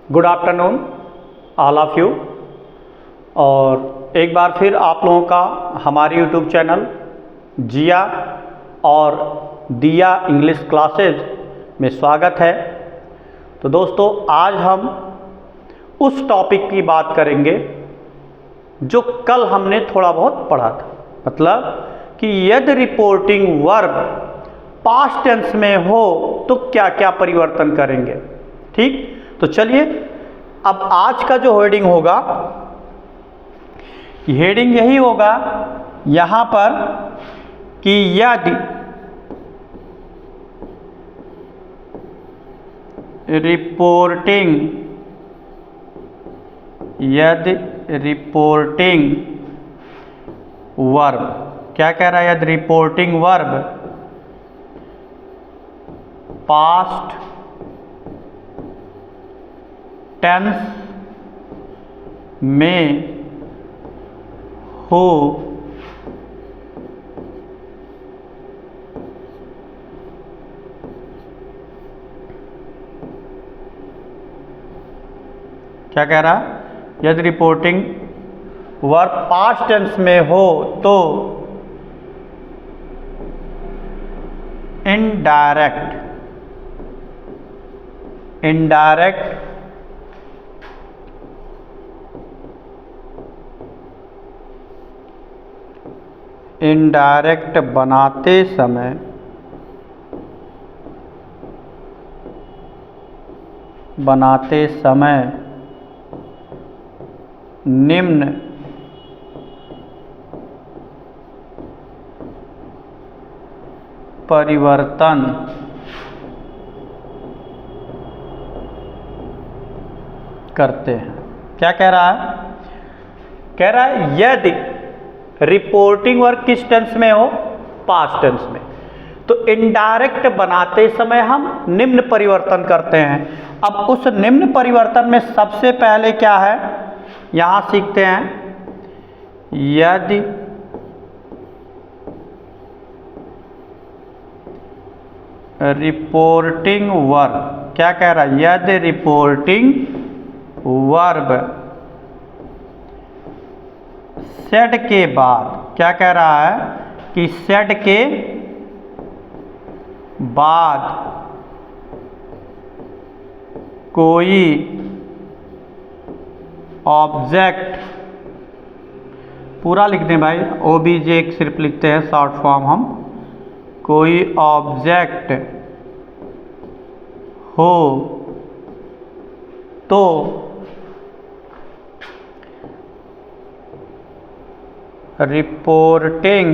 Good afternoon all of you. और एक बार फिर आप लोगों का हमारे यूट्यूब चैनल जिया और दिया इंग्लिश क्लासेज में स्वागत है। तो दोस्तों, आज हम उस टॉपिक की बात करेंगे जो कल हमने थोड़ा बहुत पढ़ा था, मतलब कि यदि रिपोर्टिंग वर्ब पास्ट टेंस में हो तो क्या क्या परिवर्तन करेंगे। ठीक, तो चलिए अब आज का जो हेडिंग होगा, हेडिंग यही होगा यहाँ पर कि यदि रिपोर्टिंग वर्ब, क्या कह रहा है, यदि रिपोर्टिंग वर्ब पास्ट टेंस में हो क्या कह रहा, यदि रिपोर्टिंग वर्ब पास्ट टेंस में हो तो इनडायरेक्ट बनाते समय निम्न परिवर्तन करते हैं। क्या कह रहा है, कह रहा है यदि रिपोर्टिंग वर्ब किस टेंस में हो, पास्ट टेंस में, तो इनडायरेक्ट बनाते समय हम निम्न परिवर्तन करते हैं। अब उस निम्न परिवर्तन में सबसे पहले क्या है, यहां सीखते हैं, यदि रिपोर्टिंग वर्ब, क्या कह रहा है, यदि रिपोर्टिंग वर्ब सेड के बाद, क्या कह रहा है कि सेड के बाद कोई ऑब्जेक्ट, पूरा लिख दें भाई, ओबीजे सिर्फ लिखते हैं शॉर्ट फॉर्म हम, कोई ऑब्जेक्ट हो तो रिपोर्टिंग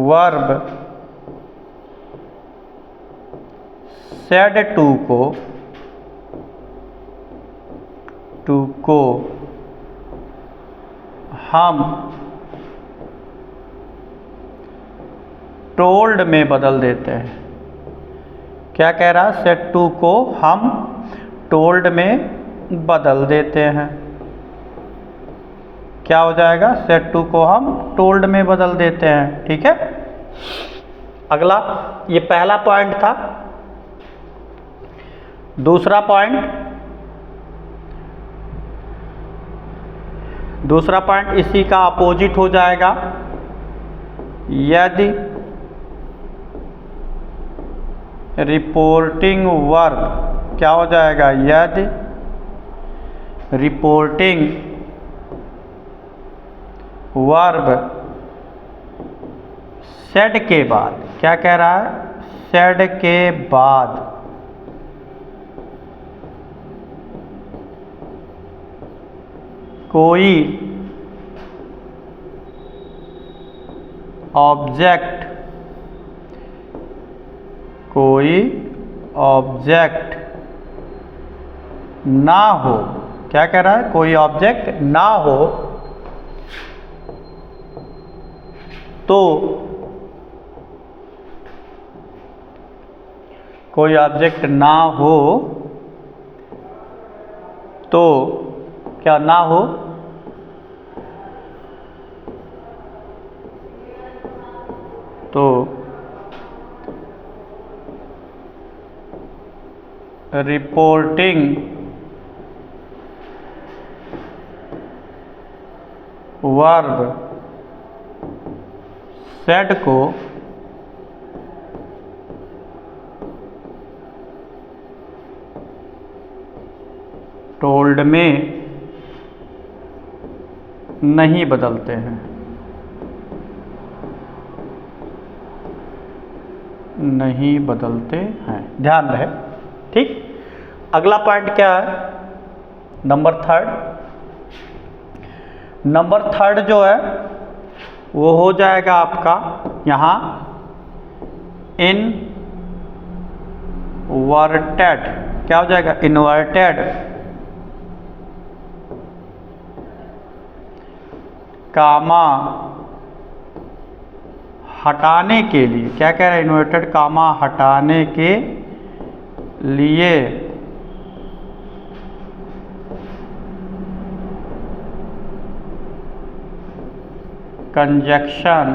वर्ब सेड टू को हम टोल्ड में बदल देते हैं। क्या कह रहा है, सेड टू को हम टोल्ड में बदल देते हैं। क्या हो जाएगा, सेड टू को हम टोल्ड में बदल देते हैं। ठीक है, अगला, ये पहला पॉइंट था। दूसरा पॉइंट इसी का अपोजिट हो जाएगा। यदि रिपोर्टिंग वर्ब, क्या हो जाएगा, यदि रिपोर्टिंग वर्ब सेड के बाद, क्या कह रहा है, सेड के बाद कोई ऑब्जेक्ट ना हो, क्या कह रहा है, कोई ऑब्जेक्ट ना हो तो कोई ऑब्जेक्ट ना हो तो क्या ना हो, तो रिपोर्टिंग वर्ब सेड को टोल्ड में नहीं बदलते हैं, नहीं बदलते हैं, ध्यान रहे। ठीक, अगला पॉइंट क्या है? नंबर थर्ड जो है वो हो जाएगा आपका यहाँ इनवर्टेड। क्या हो जाएगा? इन्वर्टेड कामा हटाने के लिए। क्या कह रहा है? इन्वर्टेड कामा हटाने के लिए कंजक्शन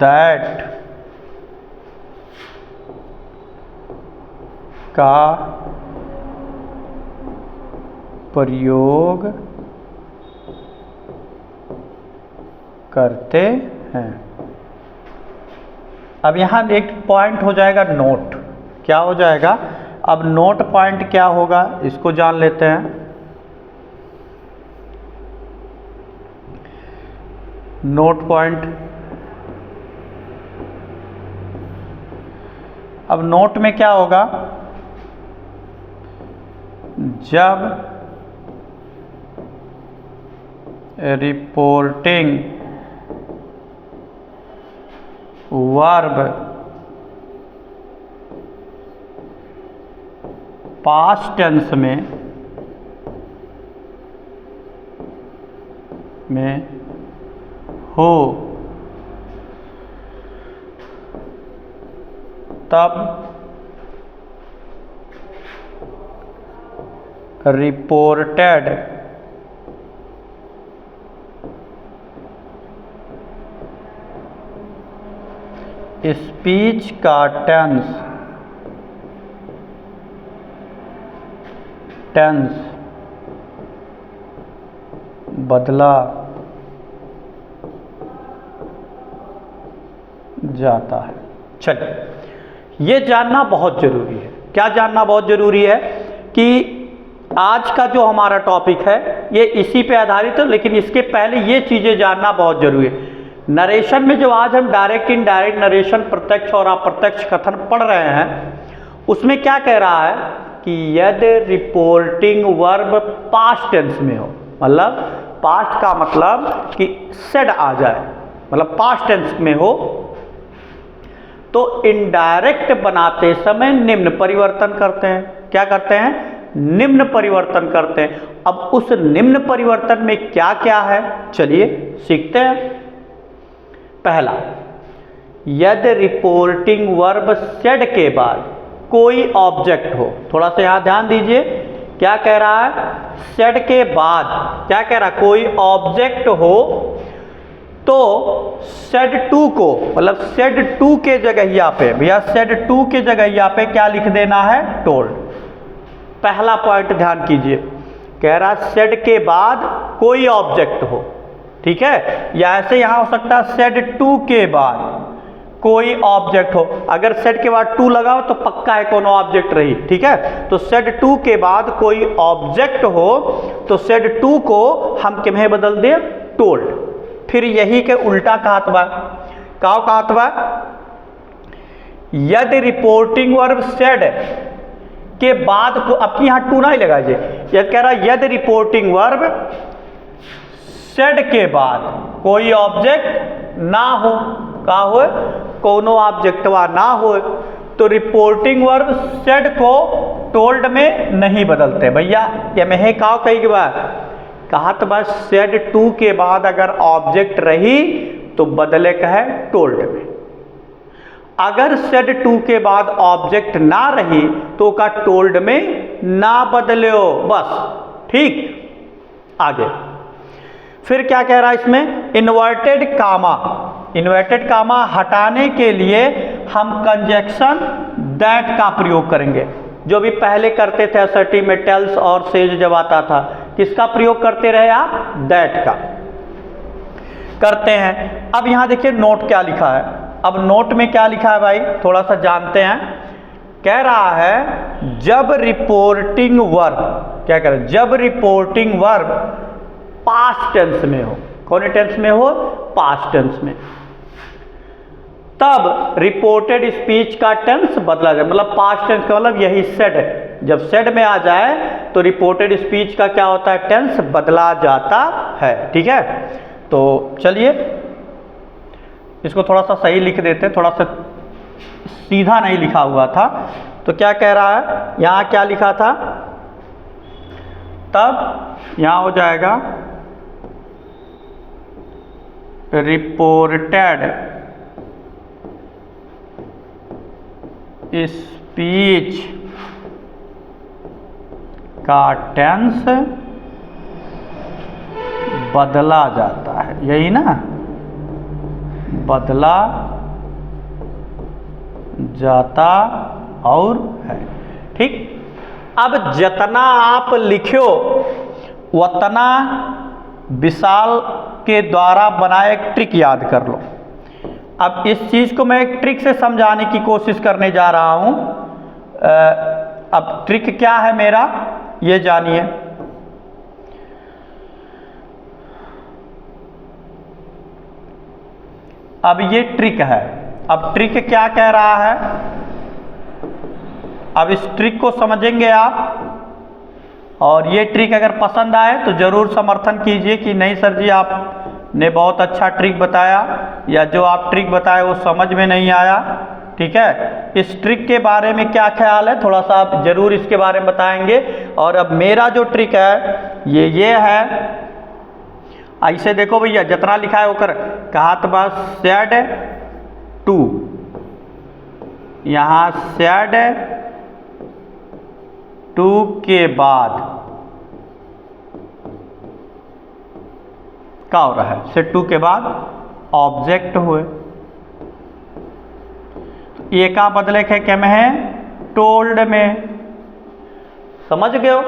दैट का प्रयोग करते हैं। अब यहाँ एक पॉइंट हो जाएगा नोट। क्या हो जाएगा? अब नोट पॉइंट क्या होगा इसको जान लेते हैं। नोट पॉइंट, अब नोट में क्या होगा? जब रिपोर्टिंग वर्ब पास्ट टेंस में हो तब रिपोर्टेड स्पीच का टेंस बदला जाता है। चलिए, ये जानना बहुत जरूरी है। क्या जानना बहुत जरूरी है? कि आज का जो हमारा टॉपिक है ये इसी पे आधारित है, लेकिन इसके पहले ये चीजें जानना बहुत जरूरी है। नरेशन में जो आज हम डायरेक्ट इनडायरेक्ट नरेशन, प्रत्यक्ष और अप्रत्यक्ष कथन पढ़ रहे हैं, उसमें क्या कह रहा है कि यदि रिपोर्टिंग वर्ब पास्ट टेंस में हो, मतलब पास्ट का मतलब कि सेड आ जाए, मतलब पास्ट टेंस में हो, तो इनडायरेक्ट बनाते समय निम्न परिवर्तन करते हैं। क्या करते हैं? निम्न परिवर्तन करते हैं। अब उस निम्न परिवर्तन में क्या क्या है, चलिए सीखते हैं। पहला, यदि रिपोर्टिंग वर्ब सेड के बाद कोई ऑब्जेक्ट हो। थोड़ा सा यहां ध्यान दीजिए, क्या कह रहा है? सेड के बाद क्या कह रहा है? कोई ऑब्जेक्ट हो तो सेड टू को, मतलब सेड टू के जगहिया पे, भैया सेड टू के जगहिया पे क्या लिख देना है? टोल्ड। पहला पॉइंट ध्यान कीजिए, कह रहा सेड के बाद कोई ऑब्जेक्ट हो, ठीक है? या ऐसे यहां हो सकता है सेड टू के बाद कोई ऑब्जेक्ट हो। अगर सेड के बाद टू लगाओ तो पक्का है कोनो ऑब्जेक्ट रही, ठीक है? तो सेड टू के बाद कोई ऑब्जेक्ट हो तो सेड टू को हम किमें बदल दें? टोल्ड। फिर यही के उल्टा कहत बा, का कहत बा? यदि रिपोर्टिंग वर्ब सेड के बाद, अब यहां टू नहीं लगाइए, यदि कह रहा यदि रिपोर्टिंग वर्ब सेड के बाद कोई ऑब्जेक्ट ना हो, का हो? कोनो ऑब्जेक्टवा ना हो, तो रिपोर्टिंग वर्ब सेड को टोल्ड में नहीं बदलते। भैया ये में का कही बात कहा तो बस सेड टू के बाद अगर ऑब्जेक्ट रही तो बदले का है टोल्ड में। अगर सेड टू के बाद ऑब्जेक्ट ना रही तो का टोल्ड में ना बदलो, बस। ठीक, आगे फिर क्या कह रहा है इसमें, इन्वर्टेड कामा, इन्वर्टेड कामा हटाने के लिए हम कंजक्शन दैट का प्रयोग करेंगे। जो भी पहले करते थे असर्टिव में टेल्स और सेज जब आता था, किसका प्रयोग करते रहे आप, दैट का करते हैं। अब यहां देखिए नोट क्या लिखा है। अब नोट में क्या लिखा है भाई, थोड़ा सा जानते हैं। कह रहा है जब रिपोर्टिंग वर्ब, क्या कह रहा है, जब रिपोर्टिंग वर्ब पास्ट टेंस में हो, कौन टेंस में हो, पास्ट टेंस में, तब रिपोर्टेड स्पीच का टेंस बदला जाए। मतलब पास्ट टेंस का मतलब यही सेड है, जब सेड में आ जाए तो रिपोर्टेड स्पीच का क्या होता है, टेंस बदला जाता है। ठीक है, तो चलिए इसको थोड़ा सा सही लिख देते हैं, थोड़ा सा सीधा नहीं लिखा हुआ था। तो क्या कह रहा है, यहां क्या लिखा था, तब यहां हो जाएगा रिपोर्टेड स्पीच का टेंस बदला जाता है, यही ना, बदला जाता और है। ठीक, अब जितना आप लिखो उतना विशाल के द्वारा बनाया एक ट्रिक याद कर लो। अब इस चीज को मैं एक ट्रिक से समझाने की कोशिश करने जा रहा हूं। अब ट्रिक क्या है मेरा, ये जानिए। अब ये ट्रिक है। अब ट्रिक क्या कह रहा है, अब इस ट्रिक को समझेंगे आप, और ये ट्रिक अगर पसंद आए तो जरूर समर्थन कीजिए कि नहीं सर जी आपने बहुत अच्छा ट्रिक बताया, या जो आप ट्रिक बताए वो समझ में नहीं आया। ठीक है, इस ट्रिक के बारे में क्या ख्याल है, थोड़ा सा आप जरूर इसके बारे में बताएंगे। और अब मेरा जो ट्रिक है ये है, ऐसे देखो भैया जितना लिखा है होकर कहा तो बस सेड टू, यहां सेड टू के बाद क्या हो रहा है, सेड टू के बाद ऑब्जेक्ट हुए, ये का बदले के क्या में है, टोल्ड में। समझ गए हो,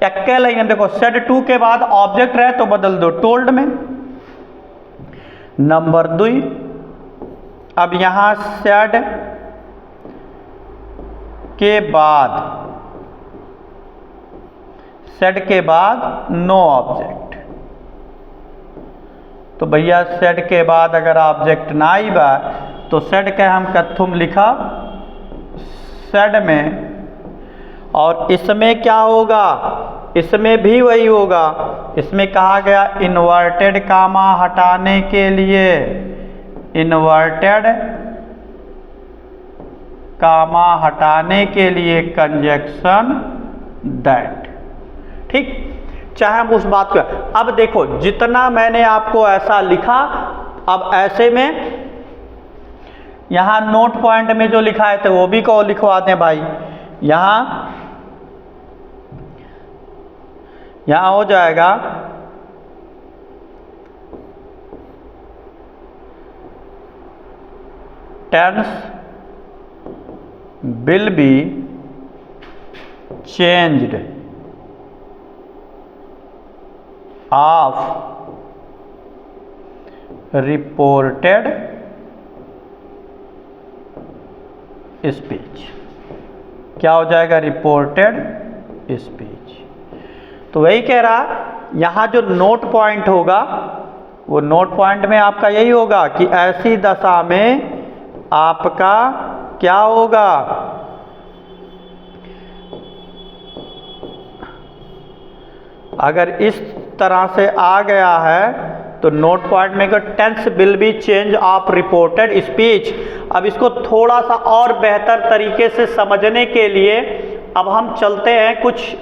एक्के लाइन देखो, सेड टू के बाद ऑब्जेक्ट रहे तो बदल दो टोल्ड में। नंबर 2, अब यहां सेड के बाद, सेड के बाद नो ऑब्जेक्ट, तो भैया सेड के बाद अगर ऑब्जेक्ट ना आई बा तो सेड के हम कथुम लिखा सेड में, और इसमें क्या होगा, इसमें भी वही होगा। इसमें कहा गया इन्वर्टेड कामा हटाने के लिए, इन्वर्टेड कामा हटाने के लिए कंजक्शन दैट। ठीक, चाहे हम उस बात को, अब देखो जितना मैंने आपको ऐसा लिखा, अब ऐसे में यहां नोट पॉइंट में जो लिखा है तो वो भी को लिखवा दें भाई। यहां हो जाएगा tense will be changed of reported speech. क्या हो जाएगा, रिपोर्टेड स्पीच। तो वही कह रहा, यहां जो नोट पॉइंट होगा वो नोट पॉइंट में आपका यही होगा कि ऐसी दशा में आपका क्या होगा, अगर इस तरह से आ गया है तो नोट पॉइंट में tense will be change of reported speech. अब इसको थोड़ा सा और बेहतर तरीके से समझने के लिए अब हम चलते हैं कुछ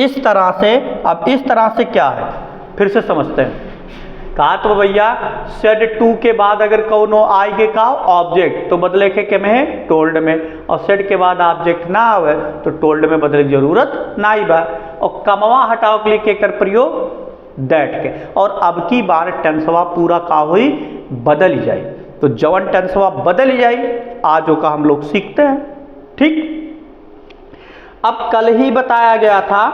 इस तरह से। अब इस तरह से क्या है फिर से समझते हैं। कहा तो भैया सेड टू के बाद अगर कौनो आएगे का ऑब्जेक्ट तो बदले के में है टोल्ड में, और सेड के बाद ऑब्जेक्ट ना आवे तो टोल्ड में बदले की जरूरत ना ही बा। और कमवा हटाओ के लिए कर प्रयोग दैट के, और अब की बार टेंसवा पूरा का हुई बदल ही जाए। तो जवन टेंसवा बदल ही जाए आजो का हम लोग सीखते हैं। ठीक, अब कल ही बताया गया था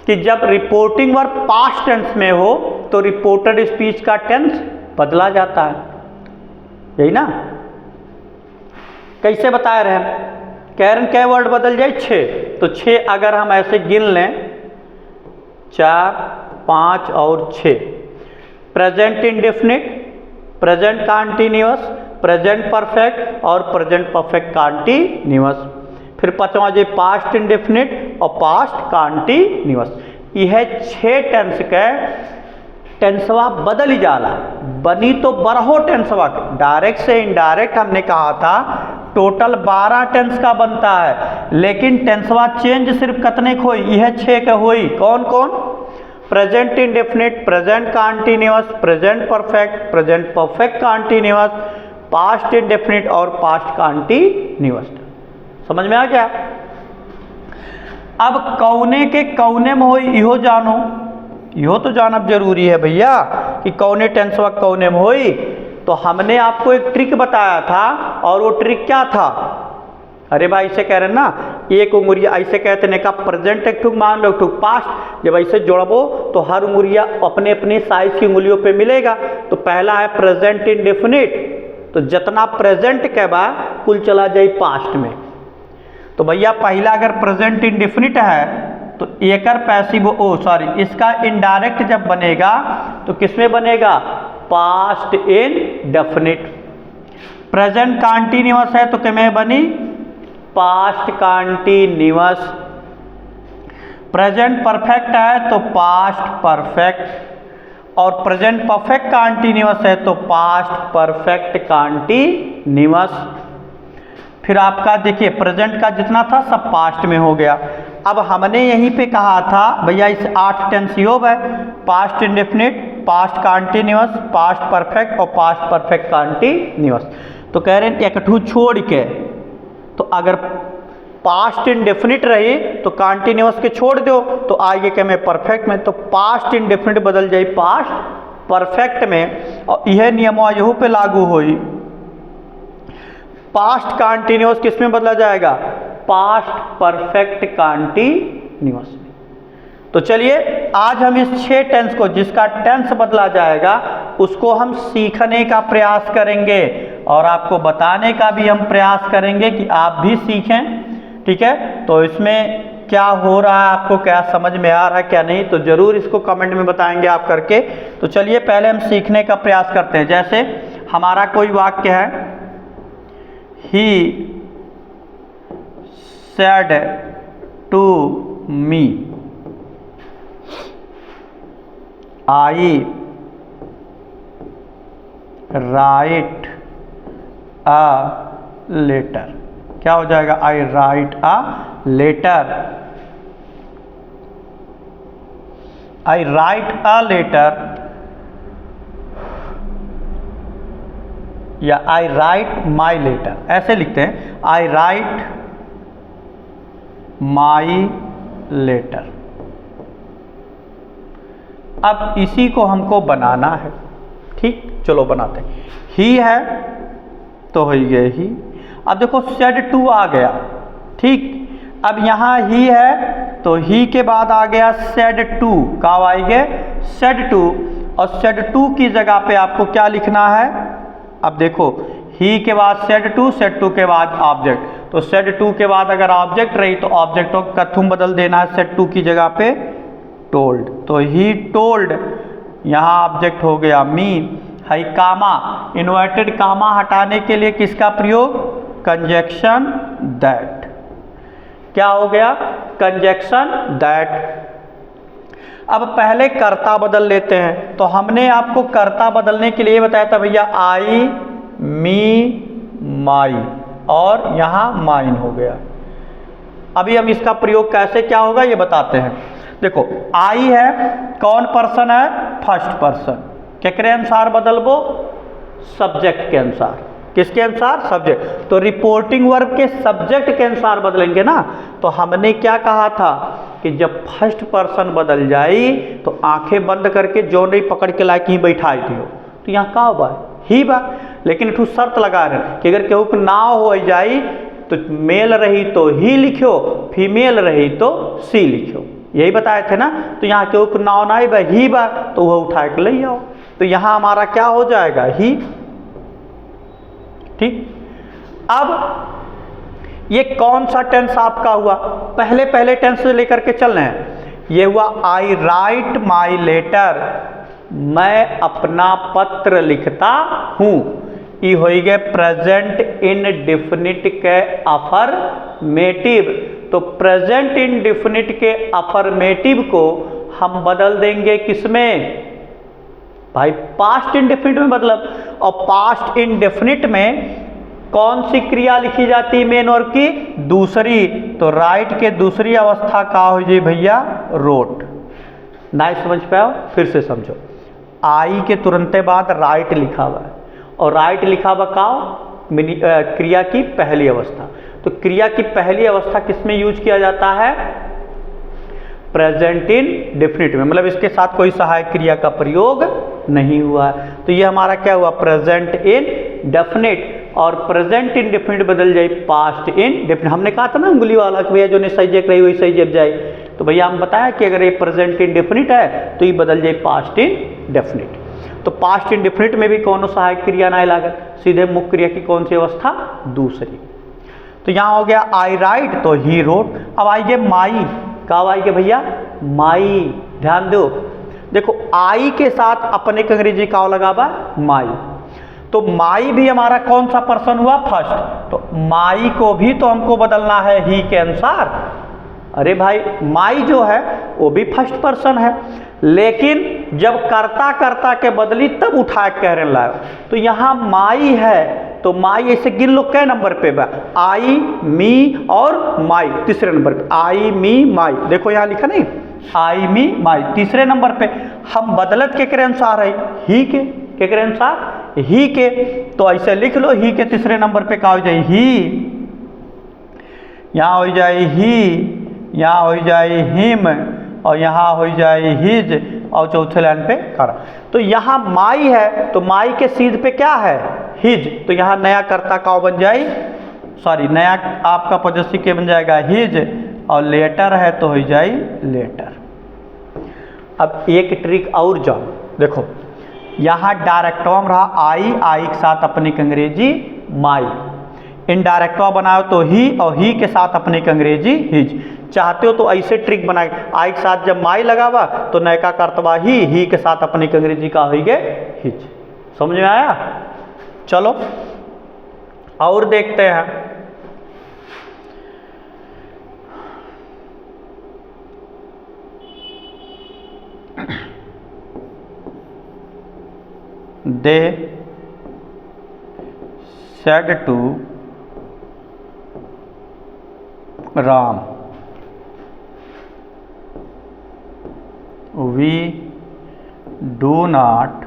कि जब रिपोर्टिंग वर्ब पास्ट टेंस में हो तो रिपोर्टेड स्पीच का टेंस बदला जाता है, यही ना। कैसे बता रहे हैं, कह रहे हैं क्या वर्ड बदल जाए, 6। तो 6 अगर हम ऐसे गिन लें 4, 5 और 6, present indefinite, present continuous, present perfect और प्रेजेंट परफेक्ट कंटीन्यूअस। फिर 5वां जे पास्ट इंडेफिनिट और पास्ट कंटीन्यूअस। यह 6 टेंस के टेंसवा बदल ही जाला, बनी तो बरहो टेंसवा, डायरेक्ट से इनडायरेक्ट हमने कहा था टोटल 12 टेंस का बनता है, लेकिन टेंसवा चेंज सिर्फ कितने को, यह 6 के हुई। कौन कौन, present indefinite, present continuous, present perfect, present perfect continuous, past indefinite और पास्ट कंटीन्यूअस। समझ में आ गया। अब कौने के कौने में हो इहो जानो, इहो तो जानब जरूरी है भैया कि कौने टेंसवा कौने में होई। तो हमने आपको एक ट्रिक बताया था, और वो ट्रिक क्या था, अरे भाई ऐसे कह रहे हैं ना, एक उंगलिया ऐसे कहते हैं का प्रेजेंट एक ठुक मान लो एक ठुक पास्ट, जब ऐसे जोड़बो तो हर उंगलिया अपने अपने साइज की उंगलियों पे मिलेगा। तो पहला है प्रेजेंट इंडेफिनिट, तो जितना प्रेजेंट के बाद कुल चला जाए पास्ट में। तो भैया पहला अगर प्रेजेंट इंडेफिनिट है तो एकर पैसिव इसका इनडायरेक्ट जब बनेगा तो किसमें बनेगा, पास्ट इंडेफिनिट। प्रेजेंट कंटीन्यूअस है तो किसमें बनी, पास्ट कंटीन्यूअस। प्रेजेंट परफेक्ट है तो पास्ट परफेक्ट, और प्रेजेंट परफेक्ट कंटीन्यूअस है तो पास्ट परफेक्ट कंटीन्यूअस। फिर आपका देखिए प्रेजेंट का जितना था सब पास्ट में हो गया। अब हमने यहीं पे कहा था भैया इस 8 टेंस योग है, past indefinite, past continuous, past perfect और पास्ट परफेक्ट कंटीन्यूअस। तो कह रहे हैं एक ठू छोड़ के, तो अगर पास्ट इंडेफिनिट रही तो कंटीन्यूअस के छोड़ दो तो आगे के में परफेक्ट में, तो पास्ट इंडेफिनिट बदल जाए पास्ट परफेक्ट में, और यह नियम यहू पे लागू हुई। पास्ट कंटीन्यूअस किस में बदला जाएगा, पास्ट परफेक्ट कंटीन्यूअस में। तो चलिए आज हम इस 6 टेंस को जिसका टेंस बदला जाएगा उसको हम सीखने का प्रयास करेंगे, और आपको बताने का भी हम प्रयास करेंगे कि आप भी सीखें। ठीक है, तो इसमें क्या हो रहा है, आपको क्या समझ में आ रहा है क्या नहीं, तो जरूर इसको कमेंट में बताएंगे आप करके। तो चलिए पहले हम सीखने का प्रयास करते हैं। जैसे हमारा कोई वाक्य है, He said to me, I write a letter। क्या हो जाएगा, I write a letter, I write a letter, या आई राइट माई लेटर, ऐसे लिखते हैं, आई राइट माई लेटर। अब इसी को हमको बनाना है। ठीक, चलो बनाते हैं। ही है तो हो गए ही। अब देखो सेड टू आ गया। ठीक, अब यहाँ ही है तो ही के बाद आ गया सेड टू, कब आएंगे, सेड टू, और सेड टू की जगह पे आपको क्या लिखना है। अब देखो ही के बाद सेड टू के बाद ऑब्जेक्ट, तो सेड टू के बाद अगर ऑब्जेक्ट रही तो ऑब्जेक्टों का तुम बदल देना है सेड टू की जगह पे टोल्ड। तो ही टोल्ड, यहाँ ऑब्जेक्ट हो गया मी। है कामा, इन्वर्टेड कामा हटाने के लिए किसका प्रयोग, कंजक्शन दैट। क्या हो गया, कंजक्शन दैट। अब पहले कर्ता बदल लेते हैं। तो हमने आपको कर्ता बदलने के लिए बताया था भैया आई, मी, माई, और यहाँ माइन हो गया। अभी हम इसका प्रयोग कैसे क्या होगा ये बताते हैं। देखो आई है, कौन पर्सन है, फर्स्ट पर्सन, केकरे अनुसार बदलबो, सब्जेक्ट के अनुसार। किसके अनुसार? सब्जेक्ट। तो रिपोर्टिंग वर्ब के सब्जेक्ट के अनुसार बदलेंगे ना। तो हमने क्या कहा था कि जब फर्स्ट पर्सन बदल जाई तो आंखें बंद करके जो नहीं पकड़ के लाके ही बैठा दियो। तो यहाँ का बा? ही बा। लेकिन एक शर्त लगा रहे कि अगर केहू के नाव हो जाई तो मेल रही तो ही लिखो, फीमेल रही तो सी लिखो, यही बताए थे ना। तो यहाँ केहू के नाव ना बा, ही बा, तो वह उठा के ले आओ। तो यहाँ हमारा क्या हो जाएगा? ही। ठीक। अब ये कौन सा टेंस आपका हुआ? पहले टेंस से लेकर के चल रहे हैं। ये हुआ आई राइट माई लेटर, मैं अपना पत्र लिखता हूं। ये हो गए प्रेजेंट इंडेफिनिट के अफर्मेटिव। तो प्रेजेंट इंडेफिनिट के अफर्मेटिव को हम बदल देंगे किसमें भाई? पास्ट इंडेफिनिट में बदलब। और पास्ट इंडेफिनिट में कौन सी क्रिया लिखी जाती है? मेन वर्ब की दूसरी। तो राइट के दूसरी अवस्था का हो जाए भैया? रोट। नहीं समझ पाओ? फिर से समझो। आई के तुरंत बाद राइट लिखा हुआ है और राइट लिखा हुआ का क्रिया की पहली अवस्था। तो क्रिया की पहली अवस्था किसमें यूज किया जाता है? प्रेजेंट इंडेफिनिट में, मतलब इसके साथ कोई सहायक क्रिया का प्रयोग नहीं हुआ है। तो ये हमारा क्या हुआ? Present indefinite. और प्रेजेंट इंडेफिनिट बदल जाए पास्ट इंडेफिनिट। हमने कहा था ना उंगली वाला कि भैया जो नहीं सही जेक रही वही सही जेब जाए। तो भैया हम बताया कि अगर ये प्रेजेंट इंडेफिनिट है तो ये बदल जाए पास्ट इंडेफिनिट। तो पास्ट इंडेफिनिट में भी कौन सहायक क्रिया ना लागत, सीधे मुख्य क्रिया की कौन सी अवस्था? दूसरी। तो यहाँ हो गया आई राइट, तो ही रोट। अब आइए माई। कब आइए भैया? माई। ध्यान दो, देखो आई के साथ अपने के अंग्रेजी का लगावा माई। तो माई भी हमारा कौन सा पर्सन हुआ? फर्स्ट। तो माई को भी तो हमको बदलना है ही के अनुसार। अरे भाई माई जो है वो भी फर्स्ट पर्सन है, लेकिन जब कर्ता के बदली तब उठा के कह रहे लाओ। तो यहाँ माई है तो माई ऐसे गिन लो कै नंबर पे बा? आई, मी और माई तीसरे नंबर पे। आई, मी, माई। देखो यहाँ लिखा नहीं? आई, मी, माई तीसरे नंबर पे। हम बदलत के अनुसार है? ही के अनुसार? ही के। तो ऐसे लिख लो ही के तीसरे नंबर पे का हो जाए? ही। यहाँ हो जाए ही, यहाँ हो जाए हिम, और यहाँ हो जाए हिज, और चौथे लाइन पे खड़ा। तो यहाँ माई है तो माई के सीध पे क्या है? हिज। तो यहाँ नया कर्ता का बन जाए, सॉरी नया आपका पॉजिटिव के बन जाएगा हिज, और लेटर है तो हो जाए लेटर। अब एक ट्रिक और जाओ, देखो यहाँ डायरेक्टवा रहा आई के साथ अपनी अंग्रेजी माई। इनडायरेक्टवा बनाओ तो ही, और ही के साथ अपने अंग्रेजी हिज। चाहते हो तो ऐसे ट्रिक बनाए, आई के साथ जब माई लगावा तो नयका कर्तवा ही के साथ अपने अंग्रेजी का हो गए हिज। समझ में आया? चलो और देखते हैं। They said to Ram, we do not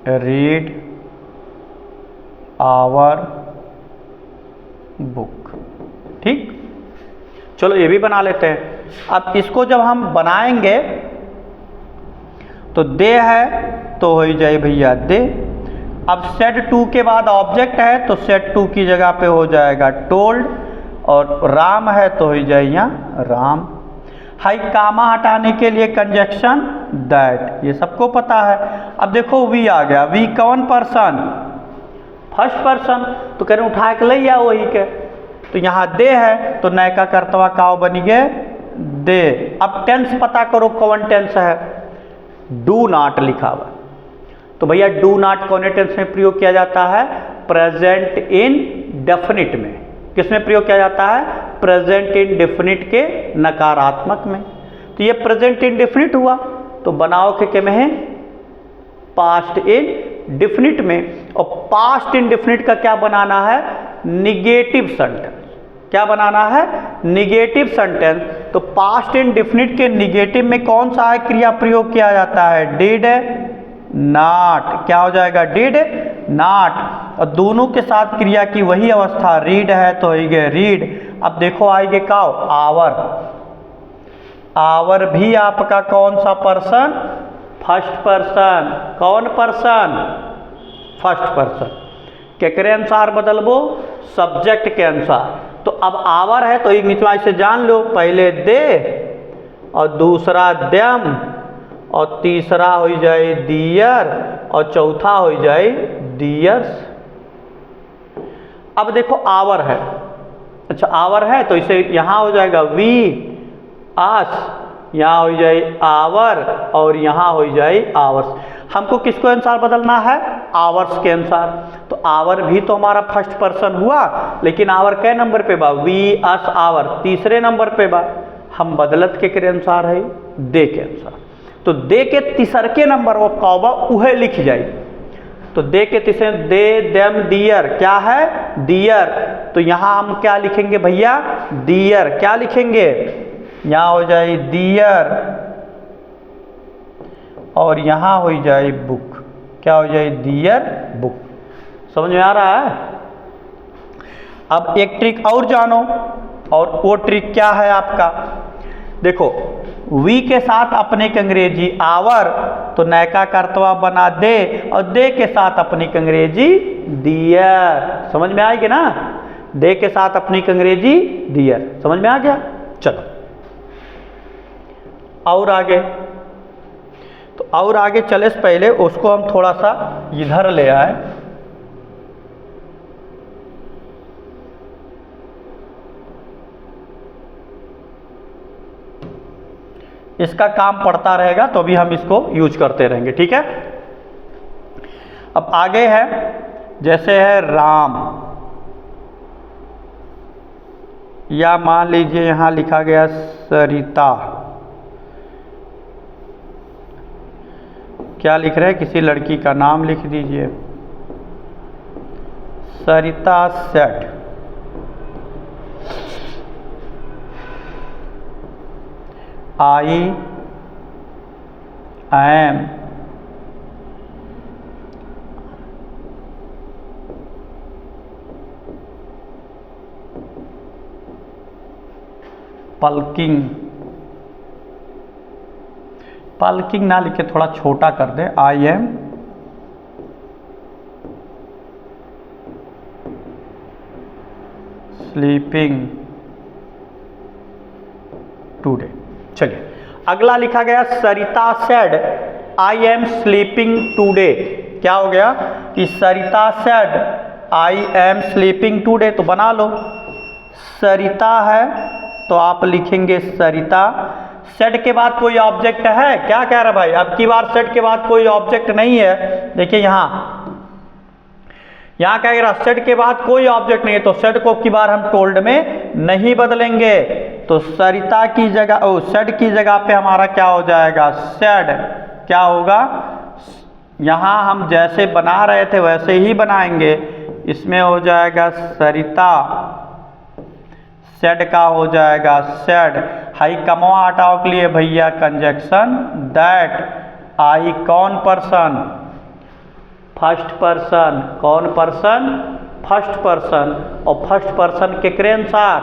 read our book। ठीक, चलो ये भी बना लेते हैं। अब इसको जब हम बनाएंगे तो दे है तो हो जाए भैया दे। अब सेड टू के बाद ऑब्जेक्ट है तो सेड टू की जगह पे हो जाएगा टोल्ड, और राम है तो हो जाए यहाँ राम। हाई कामा हटाने के लिए कंजक्शन दैट, ये सबको पता है। अब देखो वी आ गया, वी कौन पर्सन? First person. तो कह रहे उठा के ले आओ वही के। तो यहाँ दे है तो नयका कर्तवा काव बन गए दे। अब टेंस पता करो कौन टेंस है? डू नॉट लिखा हुआ। तो भैया डू नॉट कौन टेंस में प्रयोग किया जाता है? प्रेजेंट इंडेफिनिट में। किसमें प्रयोग किया जाता है? प्रेजेंट इंडेफिनिट के नकारात्मक में। तो ये प्रेजेंट इंडेफिनिट हुआ, तो बनाओ के में है पास्ट इंडेफिनिट में। और पास्ट इंडेफिनिट का क्या बनाना है? Negative sentence. क्या बनाना है? Negative sentence. तो पास्ट इंडेफिनिट के निगेटिव में कौन सा है क्रिया प्रयोग किया जाता है? Did not. क्या हो जाएगा? Did not. और दोनों के साथ क्रिया की वही अवस्था, रीड है तो आएगा रीड। अब देखो आएगा का आवर। आवर भी आपका कौन सा पर्सन? First person. कौन पर्सन? First person. केकरे अनुसार बदलबो? सब्जेक्ट के अनुसार। तो अब आवर है तो एक निचवा से जान लो, पहले दे और दूसरा देम और तीसरा हो जाए दियर और चौथा हो जाए दियर्स। अब देखो आवर है, अच्छा आवर है तो इसे यहाँ हो जाएगा वी अस, यहाँ हो जाए आवर और यहाँ हो जाए आवर्स। हमको किसके अनुसार बदलना है? आवर्स के अनुसार। तो आवर भी तो हमारा फर्स्ट पर्सन हुआ, लेकिन आवर कै नंबर पे बा? वी अस आवर तीसरे नंबर पे बा। हम बदलत के अनुसार है? दे के अनुसार। तो दे के तीसर के नंबर वो कौबा उहे लिख जाए। तो दे के तीसरे दे देम दियर क्या है? दियर। तो यहाँ हम क्या लिखेंगे भैया? दियर। क्या लिखेंगे? यहाँ हो जाए दियर और यहाँ हो जाए बुक। क्या हो जाए? दियर बुक। समझ में आ रहा है? अब एक ट्रिक और जानो, और वो ट्रिक क्या है आपका? देखो वी के साथ अपने के अंग्रेजी आवर, तो नैका कर्तवा बना दे, और दे के साथ अपनी के अंग्रेजी दियर। समझ में आएगी ना? दे के साथ अपनी के अंग्रेजी दियर। समझ में आ गया? चलो और आगे। तो और आगे चले से पहले उसको हम थोड़ा सा इधर ले आए। इसका काम पड़ता रहेगा तो भी हम इसको यूज करते रहेंगे, ठीक है। अब आगे है, जैसे है राम, या मान लीजिए यहां लिखा गया सरिता। क्या लिख रहे हैं? किसी लड़की का नाम लिख दीजिए, सरिता सेट। I am पल्किंग। पल्किंग ना लिखे, थोड़ा छोटा कर दे। I am sleeping today. चलिए अगला लिखा गया Sarita said I am sleeping today. क्या हो गया कि Sarita said I am sleeping today. तो बना लो, सरिता है तो आप लिखेंगे सरिता। सेट के बाद कोई ऑब्जेक्ट है? क्या कह रहा भाई? अब की बार सेट के बाद कोई ऑब्जेक्ट नहीं है। देखिए यहाँ कह रहा सेट के बाद कोई ऑब्जेक्ट नहीं है, तो सेट को की बार हम टोल्ड में नहीं बदलेंगे। तो सरिता की जगह सेट की जगह पे हमारा क्या हो जाएगा? सेड। क्या होगा? यहाँ हम जैसे बना रहे थे वैसे ही बनाएंगे। इसमें हो जाएगा सरिता, सेड का हो जाएगा सेड। हाई कमवा हटाओ के लिए भैया कंजक्शन दैट। आई कौन पर्सन? First person. कौन पर्सन? First person. और फर्स्ट पर्सन केकरे अनुसार?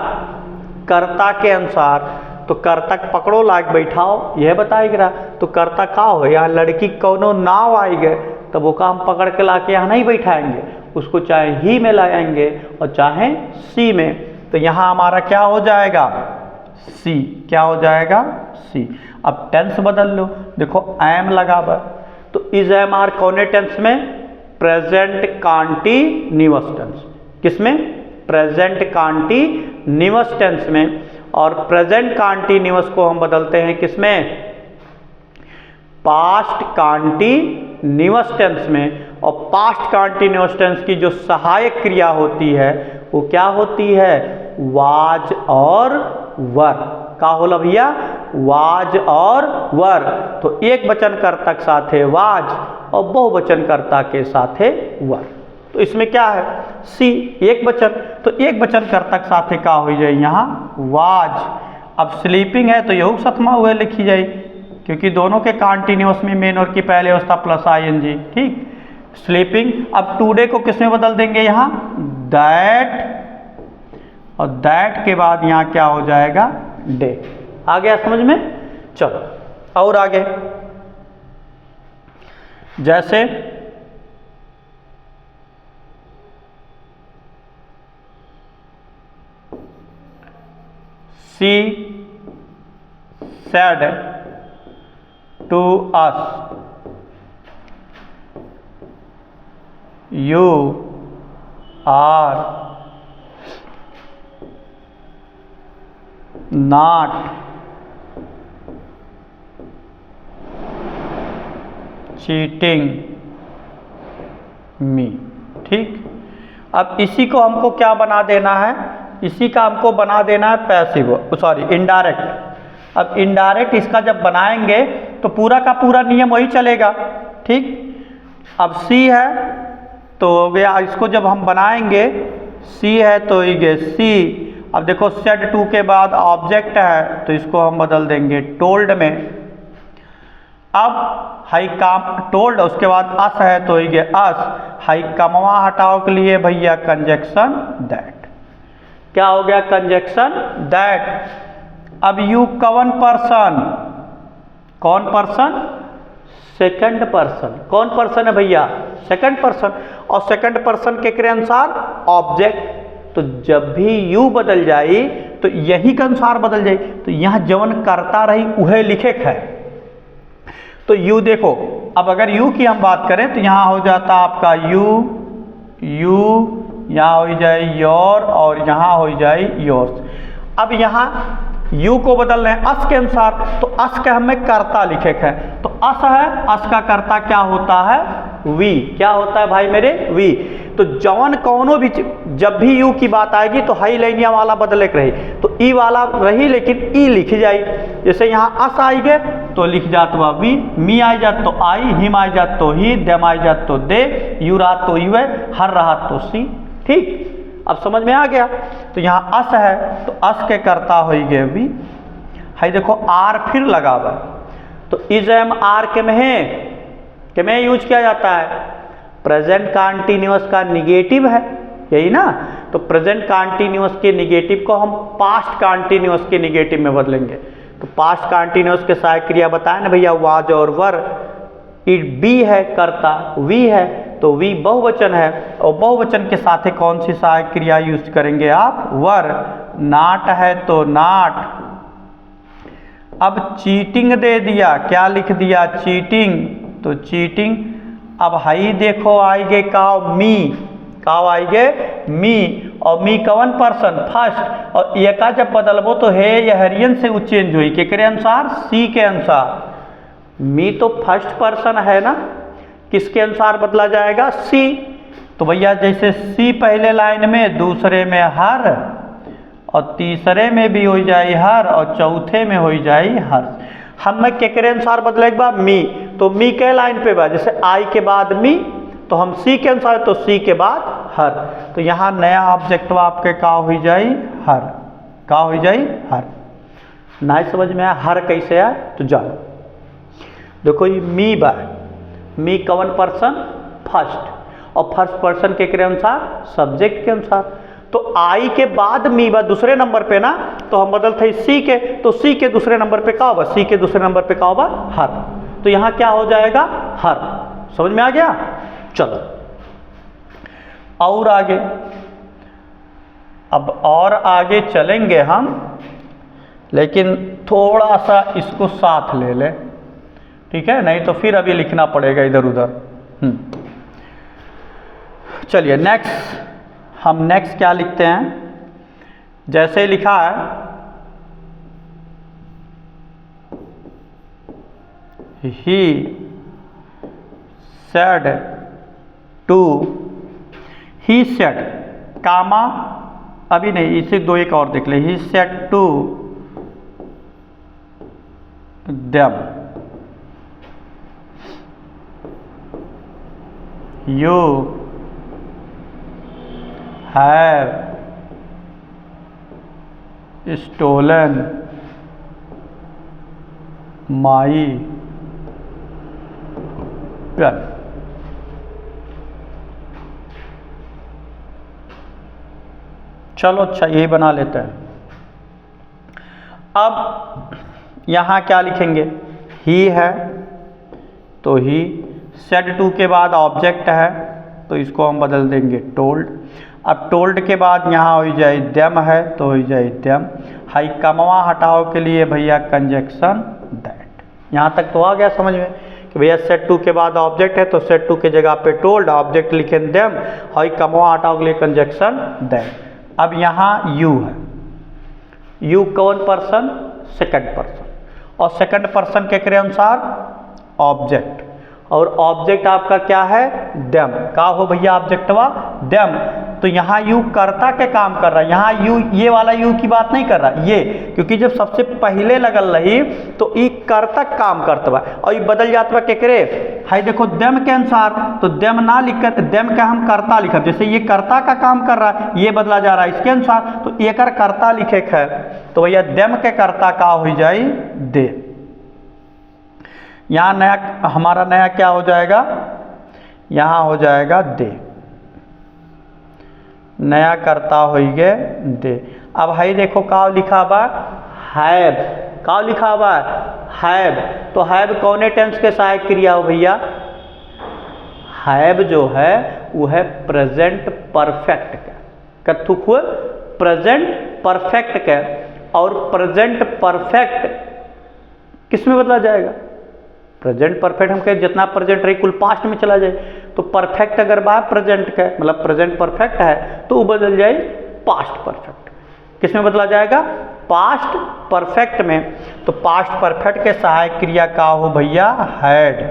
कर्ता के अनुसार। तो कर्ता पकड़ो लाग बैठाओ, यह बताएगा। तो कर्ता का हो? यहाँ लड़की कौनो नाव आई गए तब वो काम पकड़ के लाके यहाँ नहीं बैठाएंगे, उसको चाहे ही में लाएंगे और चाहे सी में। तो यहाँ हमारा क्या हो जाएगा? सी। क्या हो जाएगा? सी। अब टेंस बदल लो, देखो एम लगा बा, तो इज एम आर कौने टेंस में? Present continuous tense. किसमें? प्रेजेंट कॉन्टिन्यूअस टेंस में। और प्रेजेंट कॉन्टिन्यूअस को हम बदलते हैं किसमें? पास्ट कॉन्टिन्यूअस टेंस में। और पास्ट कॉन्टिन्यूअस टेंस की जो सहायक क्रिया होती है वो क्या होती है? वाज और वर। का होला भैया? वाज और वर। तो एक वचन कर्ता के साथ है वाज और बहुवचन कर्ता के साथ है वर। तो इसमें क्या है? सी एक वचन। तो एक वचन कर्ता के साथ का हो जाए यहाँ वाज। अब स्लीपिंग है तो यहू सतमा हुए लिखी जाए, क्योंकि दोनों के कॉन्टिन्यूस में मेन और की पहले अवस्था प्लस आईएनजी। ठीक, स्लीपिंग। अब टुडे को किस में बदल देंगे, यहाँ दैट, और दैट के बाद यहाँ क्या हो जाएगा, डे। आ गया समझ में? चलो और आगे, जैसे she said to us you are not cheating me. ठीक, अब इसी को हमको क्या बना देना है, इसी का हमको बना देना है पैसिव, सॉरी इनडायरेक्ट। अब इनडायरेक्ट इसका जब बनाएंगे तो पूरा का पूरा नियम वही चलेगा। ठीक, अब सी है तो हो गया, इसको जब हम बनाएंगे सी है तो ये सी। अब देखो सेड टू के बाद ऑब्जेक्ट है तो इसको हम बदल देंगे टोल्ड में। अब हाई काम टोल्ड, उसके बाद अस है तो ये अस, हाई कमवा हटाओ के लिए भैया कंजक्शन दैट। क्या हो गया, कंजक्शन दैट। अब यू कवन पर्सन, कौन पर्सन, सेकंड पर्सन। कौन पर्सन है भैया, सेकंड पर्सन, और सेकंड पर्सन के अनुसार ऑब्जेक्ट। तो जब भी यू बदल जाए तो यही के अनुसार बदल जाए, तो यहाँ जवन करता रही वह लिखे है। तो यू देखो, अब अगर यू की हम बात करें तो यहाँ हो जाता आपका यू, यू यहाँ हो जाए योर, और यहाँ हो जाए योर्स। अब यहाँ यू को बदल रहे हैं अस के अनुसार, तो अस के हमें कर्ता लिखे हैं, तो अस है, अस का कर्ता क्या होता है, वी। क्या होता है भाई मेरे, वी। तो जवन कौनो भी जब भी यू की बात आएगी तो हाई लाइनिया वाला बदले के रही, तो ई वाला रही लेकिन ई लिख जाए। जैसे यहाँ अस आई गए तो लिख जात हुआ वी, मी आई जात तो आई, हिम आई जात तो ही, देम आई जात तो दे, यू रहा तो यू है, हर रहा तो सी। ठीक, अब समझ में आ गया। तो यहाँ अस है तो अस के कर्ता हो गए वी। हाई देखो आर फिर लगा हुआ, तो इज एम आर के में यूज किया जाता है, प्रेजेंट कॉन्टिन्यूअस का निगेटिव है, यही ना। तो प्रेजेंट कॉन्टिन्यूअस के निगेटिव को हम पास्ट कॉन्टिन्यूअस के निगेटिव में बदलेंगे। तो पास्ट कॉन्टिन्यूअस के सहायक क्रिया बताए ना भैया, वाज और वर। इट बी है कर्ता, वी है तो वी बहुवचन है, और बहुवचन के साथ ही कौन सी सहायक क्रिया यूज करेंगे आप, वर। नाट है तो नाट। अब चीटिंग दे दिया, क्या लिख दिया, चीटिंग, तो चीटिंग। अब हाई देखो आएगे काव मी, काव आएगे मी, और मी कवन पर्सन, फर्स्ट। और ये का जब बदलबो तो है ये हरियन से वो चेंज हुई, के अनुसार, सी के अनुसार। मी तो फर्स्ट पर्सन है ना, किसके अनुसार बदला जाएगा, सी। तो भैया जैसे सी पहले लाइन में, दूसरे में हर, और तीसरे में भी हो जाए हर, और चौथे में हो जाए हर। हमें केकरे अनुसार बदले बा, मी। तो मी के लाइन पे बा, जैसे आई के बाद मी, तो हम सी के अनुसार, तो सी के बाद हर। तो यहाँ नया ऑब्जेक्ट आपके का हो जाए, हर। का हो जाए, हर। ना समझ में आया हर कैसे आए, तो जाओ देखो ये मी बा, मी कवन पर्सन, फर्स्ट, और फर्स्ट पर्सन के अनुसार, सब्जेक्ट के अनुसार। तो आई के बाद मी बा दूसरे नंबर पे ना, तो हम बदलते सी के, तो सी के दूसरे नंबर पे का होगा, सी के दूसरे नंबर पे का होगा, हर। तो यहाँ क्या हो जाएगा, हर। समझ में आ गया। चलो और आगे, अब और आगे चलेंगे हम, लेकिन थोड़ा सा इसको साथ ले ले, ठीक है, नहीं तो फिर अभी लिखना पड़ेगा इधर उधर। चलिए नेक्स्ट, हम नेक्स्ट क्या लिखते हैं, जैसे लिखा है he said to, he said comma, अभी नहीं, इसे दो एक और देख ले, he said to them you have stolen my pen. चलो अच्छा यही बना लेते हैं। अब यहाँ क्या लिखेंगे, ही है तो ही, सेड टू के बाद ऑब्जेक्ट है तो इसको हम बदल देंगे टोल्ड। अब टोल्ड के बाद यहाँ हो जाए देम है तो हो जाए देम। हाई कमवा हटाओ के लिए भैया कंजक्शन दैट। यहाँ तक तो आ गया समझ में कि भैया सेट टू के बाद ऑब्जेक्ट है तो सेट टू के जगह पे टोल्ड, ऑब्जेक्ट लिखे देम, हाई कमवा हटाओ के लिए कंजक्शन दैट। अब यहाँ यू है, यू कौन पर्सन, सेकंड पर्सन, और सेकंड पर्सन के क्रिया अनुसार ऑब्जेक्ट, और ऑब्जेक्ट आपका क्या है, देम। का हो भैया ऑब्जेक्टवा, देम। तो यहाँ यू कर्ता के काम कर रहा है, यहाँ यू ये वाला यू की बात नहीं कर रहा ये, क्योंकि जब सबसे पहले लगल रही तो ई कर्ता काम करता बा और ये बदल जाता बा केकरे, हाई देखो देम के अनुसार, तो देम ना लिख कर देम का हम कर्ता लिखब, जैसे ये कर्ता का काम कर रहा है ये बदला जा रहा है इसके अनुसार, तो एक कर्ता लिखे है तो भैया देम के कर्ता का हो जाए दे। यहाँ नया हमारा नया क्या हो जाएगा, यहाँ हो जाएगा दे, नया कर्ता हो गए दे। अब हाई देखो का लिखा बा हैव, का लिखा बा हैव, तो हैव कौने टेंस के सहायक क्रिया हो भैया, हैव जो है वो है प्रेजेंट परफेक्ट का, कथुक हुए प्रेजेंट परफेक्ट का, और प्रेजेंट परफेक्ट किस में बदला जाएगा, प्रेजेंट परफेक्ट हम कहें जितना प्रेजेंट रही कुल पास्ट में चला जाए, तो परफेक्ट अगर बा प्रेजेंट का मतलब प्रेजेंट परफेक्ट है तो वो बदल जाए पास्ट परफेक्ट। किस में बदला जाएगा, पास्ट परफेक्ट में। तो पास्ट परफेक्ट के सहायक क्रिया का हो भैया हैड।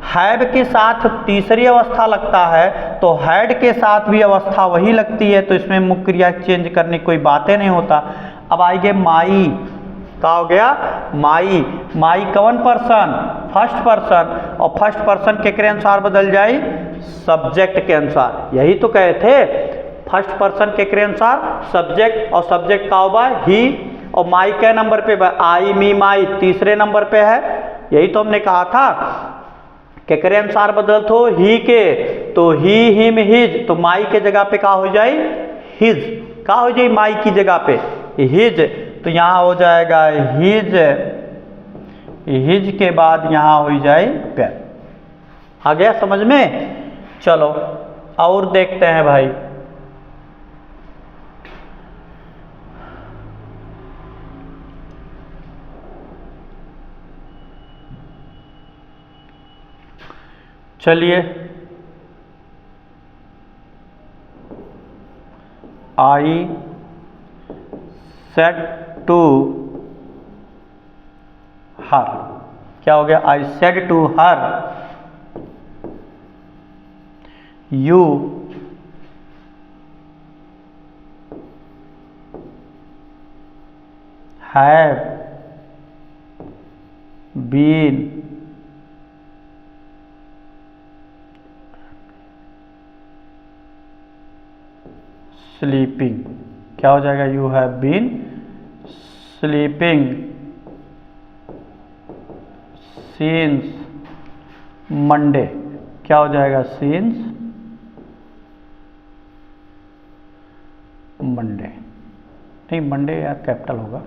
हैव के साथ तीसरी अवस्था लगता है तो हैड के साथ भी अवस्था वही लगती है, तो इसमें मुख्य क्रिया चेंज करने की कोई बातें नहीं होता। अब आएंगे माई, का हो गया माई, माई कौन पर्सन, फर्स्ट पर्सन, और फर्स्ट पर्सन के अनुसार बदल जाए सब्जेक्ट के अनुसार, यही तो कहे थे फर्स्ट पर्सन के अनुसार सब्जेक्ट, और सब्जेक्ट का होगा ही, और माई के नंबर पे आई मी माई तीसरे नंबर पे है, यही तो हमने कहा था के अनुसार बदल तो ही के, तो ही हिम हिज, तो माई के जगह पे का हो जाए हिज, का हो जाए माई की जगह पे हिज, तो यहाँ हो जाएगा हिज, हिज के बाद यहाँ हो जाए पेन। आ गया समझ में। चलो और देखते हैं भाई, चलिए आई सेड टू हर, क्या हो गया, I said to her you have been sleeping, क्या हो जाएगा, you have been sleeping since Monday, क्या हो जाएगा सिंस मंडे, नहीं मंडे यार कैपिटल होगा,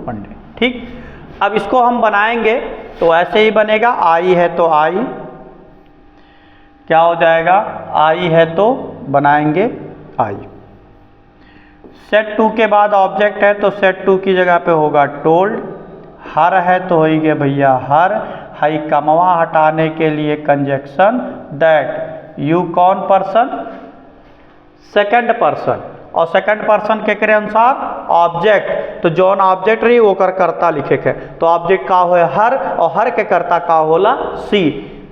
मंडे, ठीक। अब इसको हम बनाएंगे तो ऐसे ही बनेगा, आई है तो आई, क्या हो जाएगा, आई है तो बनाएंगे आई, सेट टू के बाद ऑब्जेक्ट है तो सेट टू की जगह पे होगा टोल्ड, हर है तो होइगे भैया हर, हाई कमवा हटाने के लिए कंजक्शन दैट, यू कौन पर्सन, सेकंड पर्सन, और सेकंड पर्सन के अनुसार ऑब्जेक्ट, तो जौन ऑब्जेक्ट रही वो करता लिखे के, तो ऑब्जेक्ट का हो हर, और हर के कर्ता का होला सी,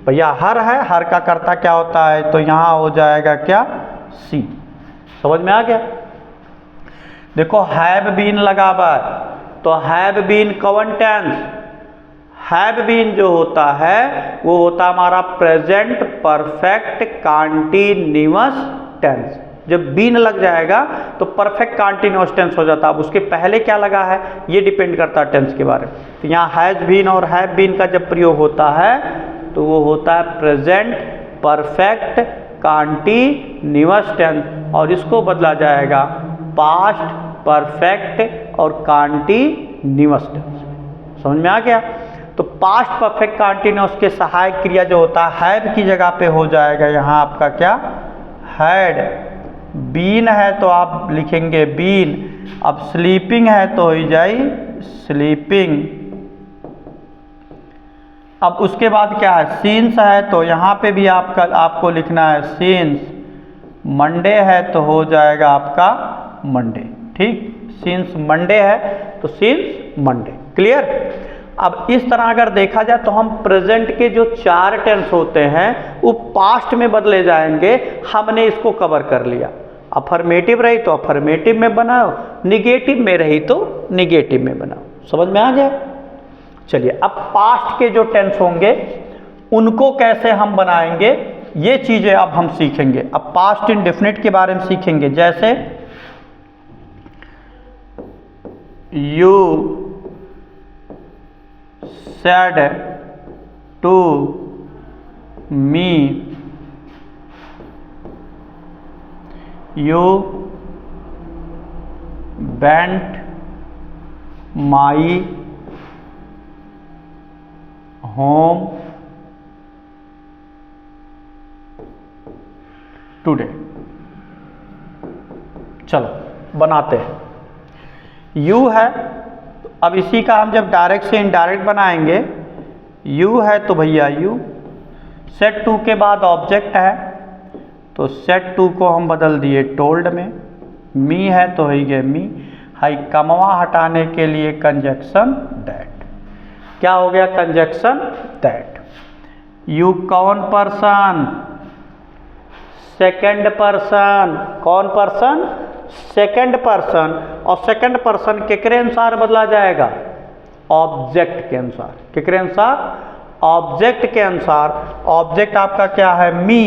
भैया हर है, हर का कर्ता क्या होता है, तो यहाँ हो जाएगा क्या सी। समझ में आ गया। देखो हैव बीन लगा बा, तो हैव बीन कौन टेंस, हैव बीन जो होता है वो होता हमारा प्रेजेंट परफेक्ट कंटीन्यूअस टेंस, जब बीन लग जाएगा तो परफेक्ट कंटीन्यूअस टेंस हो जाता है। अब उसके पहले क्या लगा है ये डिपेंड करता है टेंस के बारे में। तो यहाँ हैज बीन और हैव बीन का जब प्रयोग होता है तो वो होता है प्रेजेंट परफेक्ट कंटीन्यूअस टेंस, और इसको बदला जाएगा पास्ट परफेक्ट और कंटीन्यूअस टेंस। समझ में आ गया? तो पास्ट परफेक्ट कंटीन्यूअस के सहायक क्रिया जो होता है हैव की जगह पे हो जाएगा यहाँ आपका क्या, हैड। बीन है तो आप लिखेंगे बीन। अब स्लीपिंग है तो हो जाए स्लीपिंग। अब उसके बाद क्या है, सीन्स है तो यहाँ पे भी आपको लिखना है सीन्स। मंडे है तो हो जाएगा आपका मंडे। ठीक, सीन्स मंडे है तो सीन्स मंडे। क्लियर? अब इस तरह अगर देखा जाए तो हम प्रेजेंट के जो 4 टेंस होते हैं वो पास्ट में बदले जाएंगे। हमने इसको कवर कर लिया। अफर्मेटिव रही तो अफर्मेटिव में बनाओ, निगेटिव में रही तो निगेटिव में बनाओ। समझ में आ गया? चलिए, अब पास्ट के जो टेंस होंगे उनको कैसे हम बनाएंगे ये चीजें अब हम सीखेंगे। अब पास्ट इंडेफिनिट के बारे में सीखेंगे। जैसे you said to me, you went my home today। चलो बनाते हैं। यू है, अब इसी का हम जब डायरेक्ट से इनडायरेक्ट बनाएंगे, यू है तो भैया यू, सेट टू के बाद ऑब्जेक्ट है तो सेट टू को हम बदल दिए टोल्ड में। मी है तो ही गए मी, हाई कमवा हटाने के लिए कंजक्शन दैट। क्या हो गया? Conjunction that. यू कौन पर्सन, सेकंड पर्सन। कौन पर्सन? Second person. और सेकंड पर्सन केकरे अनुसार बदला जाएगा? ऑब्जेक्ट के अनुसार। केकरे अनुसार? ऑब्जेक्ट के अनुसार। ऑब्जेक्ट आपका क्या है? मी।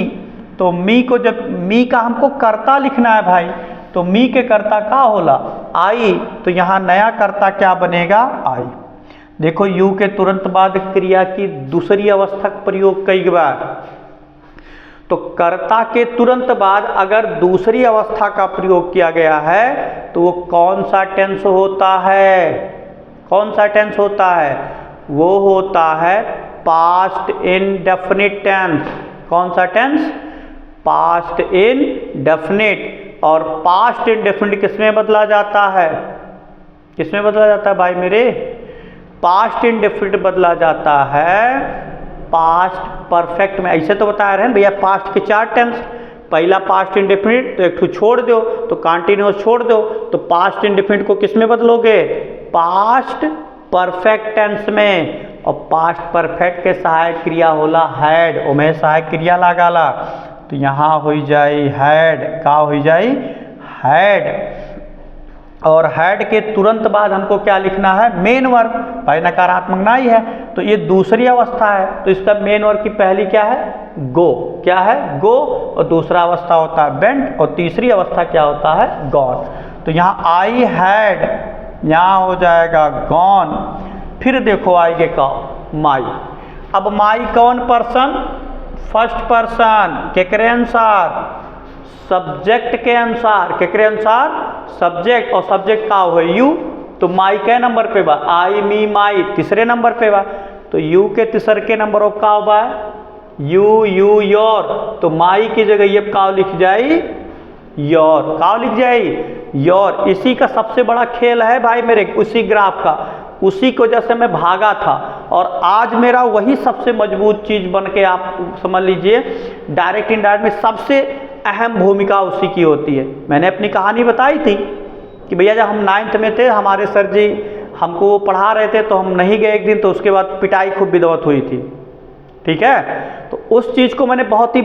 तो मी को जब मी का हमको कर्ता लिखना है भाई, तो मी के कर्ता का होला आई, तो यहाँ नया कर्ता क्या बनेगा? आई। देखो यू के तुरंत बाद क्रिया की दूसरी अवस्था का प्रयोग कई बार, तो कर्ता के तुरंत बाद अगर दूसरी अवस्था का प्रयोग किया गया है तो वो कौन सा टेंस होता है? कौन सा टेंस होता है? वो होता है पास्ट इंडेफिनिट टेंस। कौन सा टेंस? Past indefinite. और पास्ट इंडेफिनिट किसमें बदला जाता है? किसमें बदला जाता है भाई मेरे? पास्ट इंडेफिनिट बदला जाता है पास्ट परफेक्ट में। ऐसे तो बताया रहे भैया पास्ट के 4 टेंस। पहला पास्ट इंडेफिनिट तो एक ठो छोड़ दो तो कंटिन्यूअस छोड़ दो, तो पास्ट इंडेफिनिट को किस में बदलोगे? पास्ट परफेक्ट टेंस में। और पास्ट परफेक्ट के सहायक क्रिया होला हैड, ओमे सहायक क्रिया लगाला तो यहाँ हो जाए हैड। का हो जाए? हैड। और हैड के तुरंत बाद हमको क्या लिखना है? Main verb. भाई नकारात्मक ना ही है तो ये दूसरी अवस्था है, तो इसका मेन वर्ब की पहली क्या है? गो। क्या है? गो। और दूसरा अवस्था होता है वेंट, और तीसरी अवस्था क्या होता है? गॉन। तो यहाँ आई हैड, यहाँ हो जाएगा गॉन। फिर देखो आएगे का माई। अब माई कौन पर्सन? First person. केकरे अनुसार? सब्जेक्ट के अनुसार। केकरे अनुसार? सब्जेक्ट। और सब्जेक्ट का हो यू, तो माई के नंबर पे बा? आई मी माई तीसरे नंबर पे बा, तो यू के तीसरे के नंबर ऑफ का बा यू यू योर, तो माई की जगह ये का लिख जाए योर। का लिख जाए योर। इसी का सबसे बड़ा खेल है भाई मेरे, उसी ग्राफ का, उसी की वजह से मैं भागा था और आज मेरा वही सबसे मजबूत चीज बन के आप समझ लीजिए। डायरेक्ट इनडायरेक्ट में सबसे अहम भूमिका उसी की होती है। मैंने अपनी कहानी बताई थी कि भैया जब हम 9th में थे हमारे सर जी हमको वो पढ़ा रहे थे तो हम नहीं गए एक दिन, तो उसके बाद पिटाई खूब विधवत हुई थी। ठीक है, तो उस चीज़ को मैंने बहुत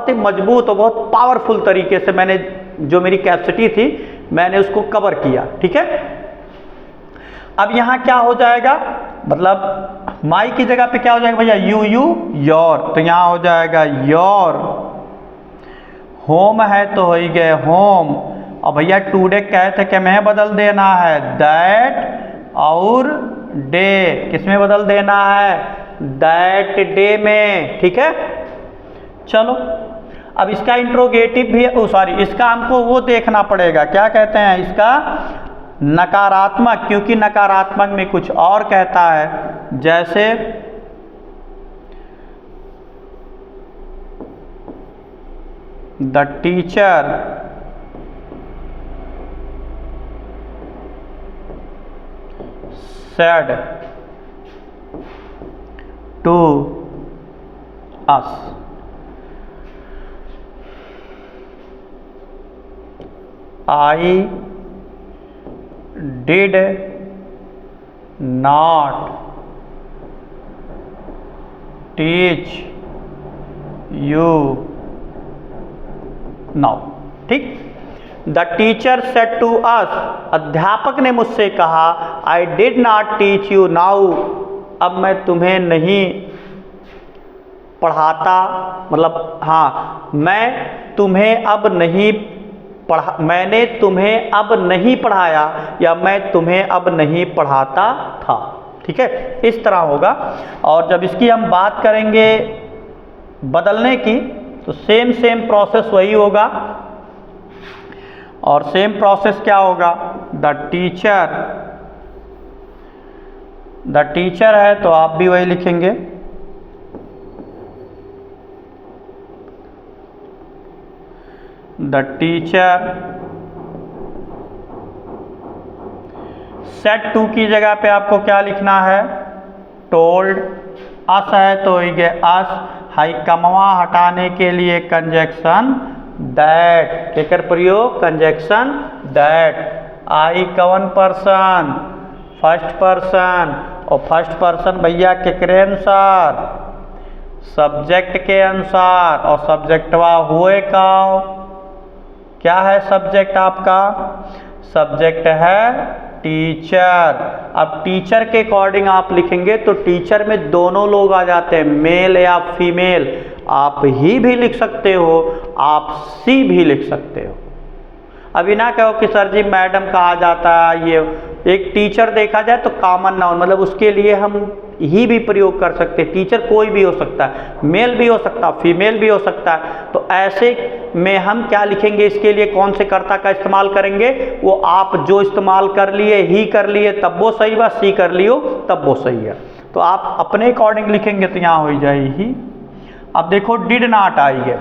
ही मजबूत और बहुत पावरफुल तरीके से मैंने, जो मेरी कैपेसिटी थी मैंने उसको कवर किया। ठीक है, अब यहाँ क्या हो जाएगा, मतलब माई की जगह पे क्या हो जाएगा भैया? यू यू योर, तो यहाँ हो जाएगा योर होम है तो हो ही गए होम। और भैया टुडे कहे थे कि मैं बदल देना है दैट और डे, किसमें बदल देना है? दैट डे में, ठीक है। चलो अब इसका इंट्रोगेटिव भी, इसका हमको वो देखना पड़ेगा, क्या कहते हैं इसका? नकारात्मक, क्योंकि नकारात्मक में कुछ और कहता है, जैसे the teacher said to us, I did not teach you now, ठीक। The teacher said to us, अध्यापक ने मुझसे कहा, I did not teach you now, अब मैं तुम्हें नहीं पढ़ाता, मतलब हाँ, मैं तुम्हें अब नहीं मैंने तुम्हें अब नहीं पढ़ाया, या मैं तुम्हें अब नहीं पढ़ाता था, ठीक है, इस तरह होगा। और जब इसकी हम बात करेंगे बदलने की, तो सेम प्रोसेस वही होगा। और सेम प्रोसेस क्या होगा? द टीचर है तो आप भी वही लिखेंगे, द टीचर। सेड टू की जगह पे आपको क्या लिखना है? टोल्ड। अस है तो ये अस, हाई कमवा हटाने के लिए कंजक्शन दैट, केकर प्रयोग? Conjunction that. आई कवन पर्सन? First person. और फर्स्ट पर्सन भैया केकरे अनुसार? सब्जेक्ट के अनुसार। और सब्जेक्टवा हुए का, क्या है सब्जेक्ट आपका? सब्जेक्ट है टीचर। अब टीचर के अकॉर्डिंग आप लिखेंगे तो टीचर में दोनों लोग आ जाते हैं, मेल या फीमेल। आप ही भी लिख सकते हो, आप सी भी लिख सकते हो। अभी ना कहो कि सर जी मैडम कहा जाता है, ये एक टीचर देखा जाए तो कॉमन नाउन, मतलब उसके लिए हम ही भी प्रयोग कर सकते हैं। टीचर कोई भी हो सकता है, मेल भी हो सकता है, फीमेल भी हो सकता है। तो ऐसे में हम क्या लिखेंगे? इसके लिए कौन से कर्ता का इस्तेमाल करेंगे? वो आप जो इस्तेमाल कर लिए, ही कर लिए तब वो सही बा, सी कर लियो तब वो सही है। तो आप अपने अकॉर्डिंग लिखेंगे तो यहाँ हो जाए ही। अब देखो डिड नॉट आई है,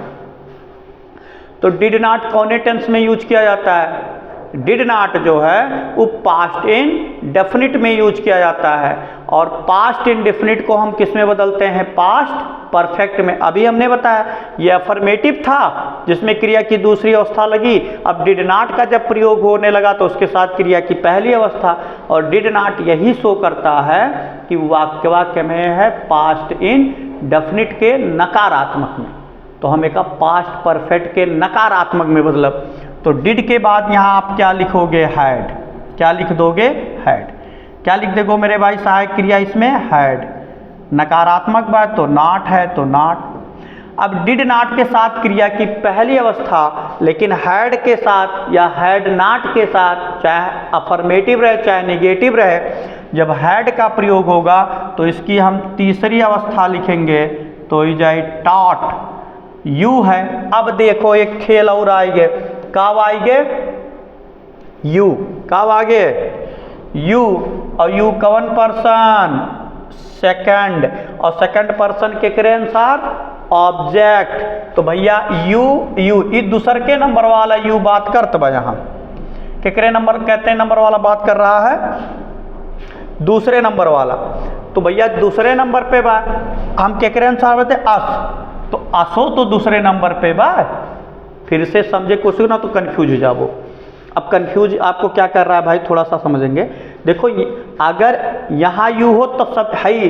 तो डिड नॉट कौने टेंस में यूज किया जाता है? डिड नॉट जो है वो पास्ट इंडेफिनिट में यूज किया जाता है। और पास्ट इंडेफिनिट को हम किस में बदलते हैं? पास्ट परफेक्ट में। अभी हमने बताया ये अफर्मेटिव था जिसमें क्रिया की दूसरी अवस्था लगी। अब डिड नॉट का जब प्रयोग होने लगा तो उसके साथ क्रिया की पहली अवस्था। और डिड नॉट यही शो करता है कि वाक्य में है पास्ट इंडेफिनिट के नकारात्मक में, तो हमें का पास्ट परफेक्ट के नकारात्मक में बदलब। तो डिड के बाद यहाँ आप क्या लिखोगे? हैड। क्या लिख दोगे? हैड। क्या लिख देखो मेरे भाई? सहायक क्रिया इसमें हैड। नकारात्मक बात तो नॉट है तो नॉट। अब डिड नॉट के साथ क्रिया की पहली अवस्था, लेकिन हैड के साथ या हैड नॉट के साथ, चाहे अफर्मेटिव रहे चाहे नेगेटिव रहे, जब हैड का प्रयोग होगा तो इसकी हम तीसरी अवस्था लिखेंगे, तो ये जाए टॉट। यू है। अब देखो एक खेल और आएगे, कब आएंगे? यू। कब आगे? यू। और यू कवन पर्सन? सेकंड। और सेकंड पर्सन के करे अनुसार ऑब्जेक्ट। तो भैया यू ये दूसर के नंबर वाला यू बात करते बा, यहाँ केकरे नंबर कहते हैं? नंबर वाला बात कर रहा है, दूसरे नंबर वाला। तो भैया दूसरे नंबर पे बा, हम केकरे अनुसार बताते? अस। तो असो तो दूसरे नंबर पे बा। फिर से समझे कोशिश ना तो कंफ्यूज हो जाओ। अब कंफ्यूज आपको क्या कर रहा है भाई, थोड़ा सा समझेंगे। देखो अगर यहाँ यू हो तो सब है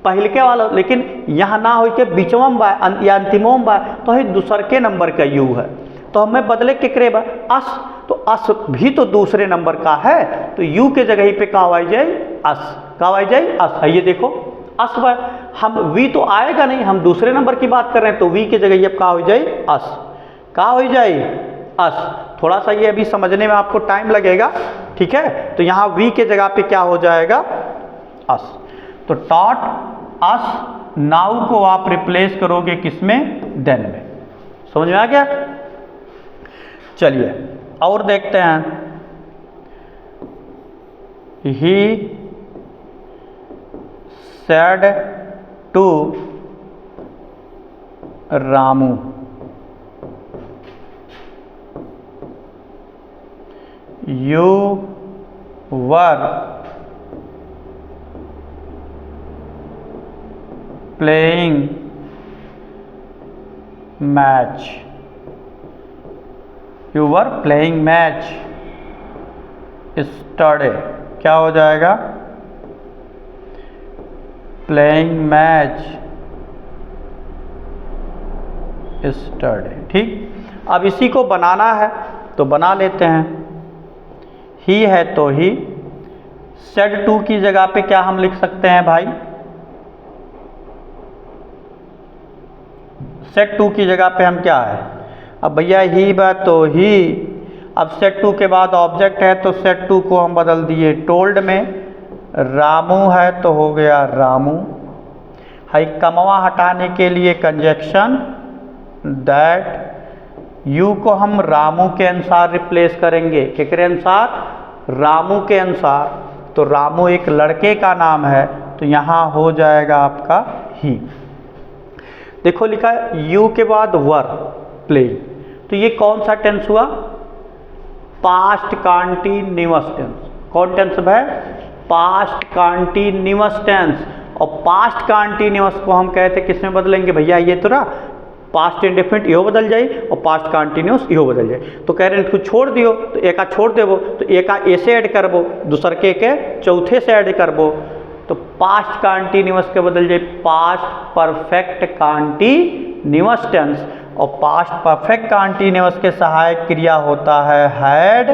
पहले के वाला, लेकिन यहाँ ना हो के बीचवम बा या अंतिमों बा, तो है दूसर के नंबर का यू है। तो हमें बदले के करे बा अस। तो अस भी तो दूसरे नंबर का है, तो यू के जगह पे का आ जाए? अस। का आ जाए? अस है। ये देखो अस बा, हम वी तो आएगा नहीं, हम दूसरे नंबर की बात कर रहे हैं, तो वी के जगह अब का हो जाए? अस। का हो जाए अस। थोड़ा सा ये अभी समझने में आपको टाइम लगेगा, ठीक है। तो यहाँ वी के जगह पे क्या हो जाएगा, अस। तो टॉट अस नाउ को आप रिप्लेस करोगे किसमें, देन में। समझ में आ गया। चलिए और देखते हैं। He said to Ramu, you were playing match, you were playing match yesterday. क्या हो जाएगा, प्लेइंग मैच स्टरडे। ठीक। अब इसी को बनाना है तो बना लेते हैं। ही है तो ही, सेड टू की जगह पे क्या हम लिख सकते हैं भाई, सेट टू की जगह पे हम क्या है, अब भैया ही बा तो ही। अब सेट टू के बाद ऑब्जेक्ट है तो सेट टू को हम बदल दिए टोल्ड में। रामू है तो हो गया रामू। हाई कमवा हटाने के लिए कंजक्शन दैट। यू को हम रामू के अनुसार रिप्लेस करेंगे, किसके अनुसार, रामू के अनुसार। तो रामू एक लड़के का नाम है तो यहाँ हो जाएगा आपका ही। देखो लिखा है यू के बाद वर प्लेइंग, तो ये कौन सा टेंस हुआ, पास्ट कंटीन्यूअस टेंस। कौन टेंस है, पास्ट कंटीन्यूअस टेंस। और पास्ट कंटीन्यूअस को हम कहते किसमें बदलेंगे भैया, ये तो ना पास्ट इंडेफिनिट इहो बदल जाए और पास्ट कंटीन्यूअस इहो बदल जाए। तो कह रहे हैं इसको छोड़ दियो तो एका छोड़ देवो, तो एका ऐसे ऐड करबो, दूसर के चौथे से ऐड करबो, तो पास्ट कंटीन्यूअस के बदल जाए पास्ट परफेक्ट कंटीन्यूअस टेंस। और पास्ट परफेक्ट कंटीन्यूअस के सहायक क्रिया होता है हैड,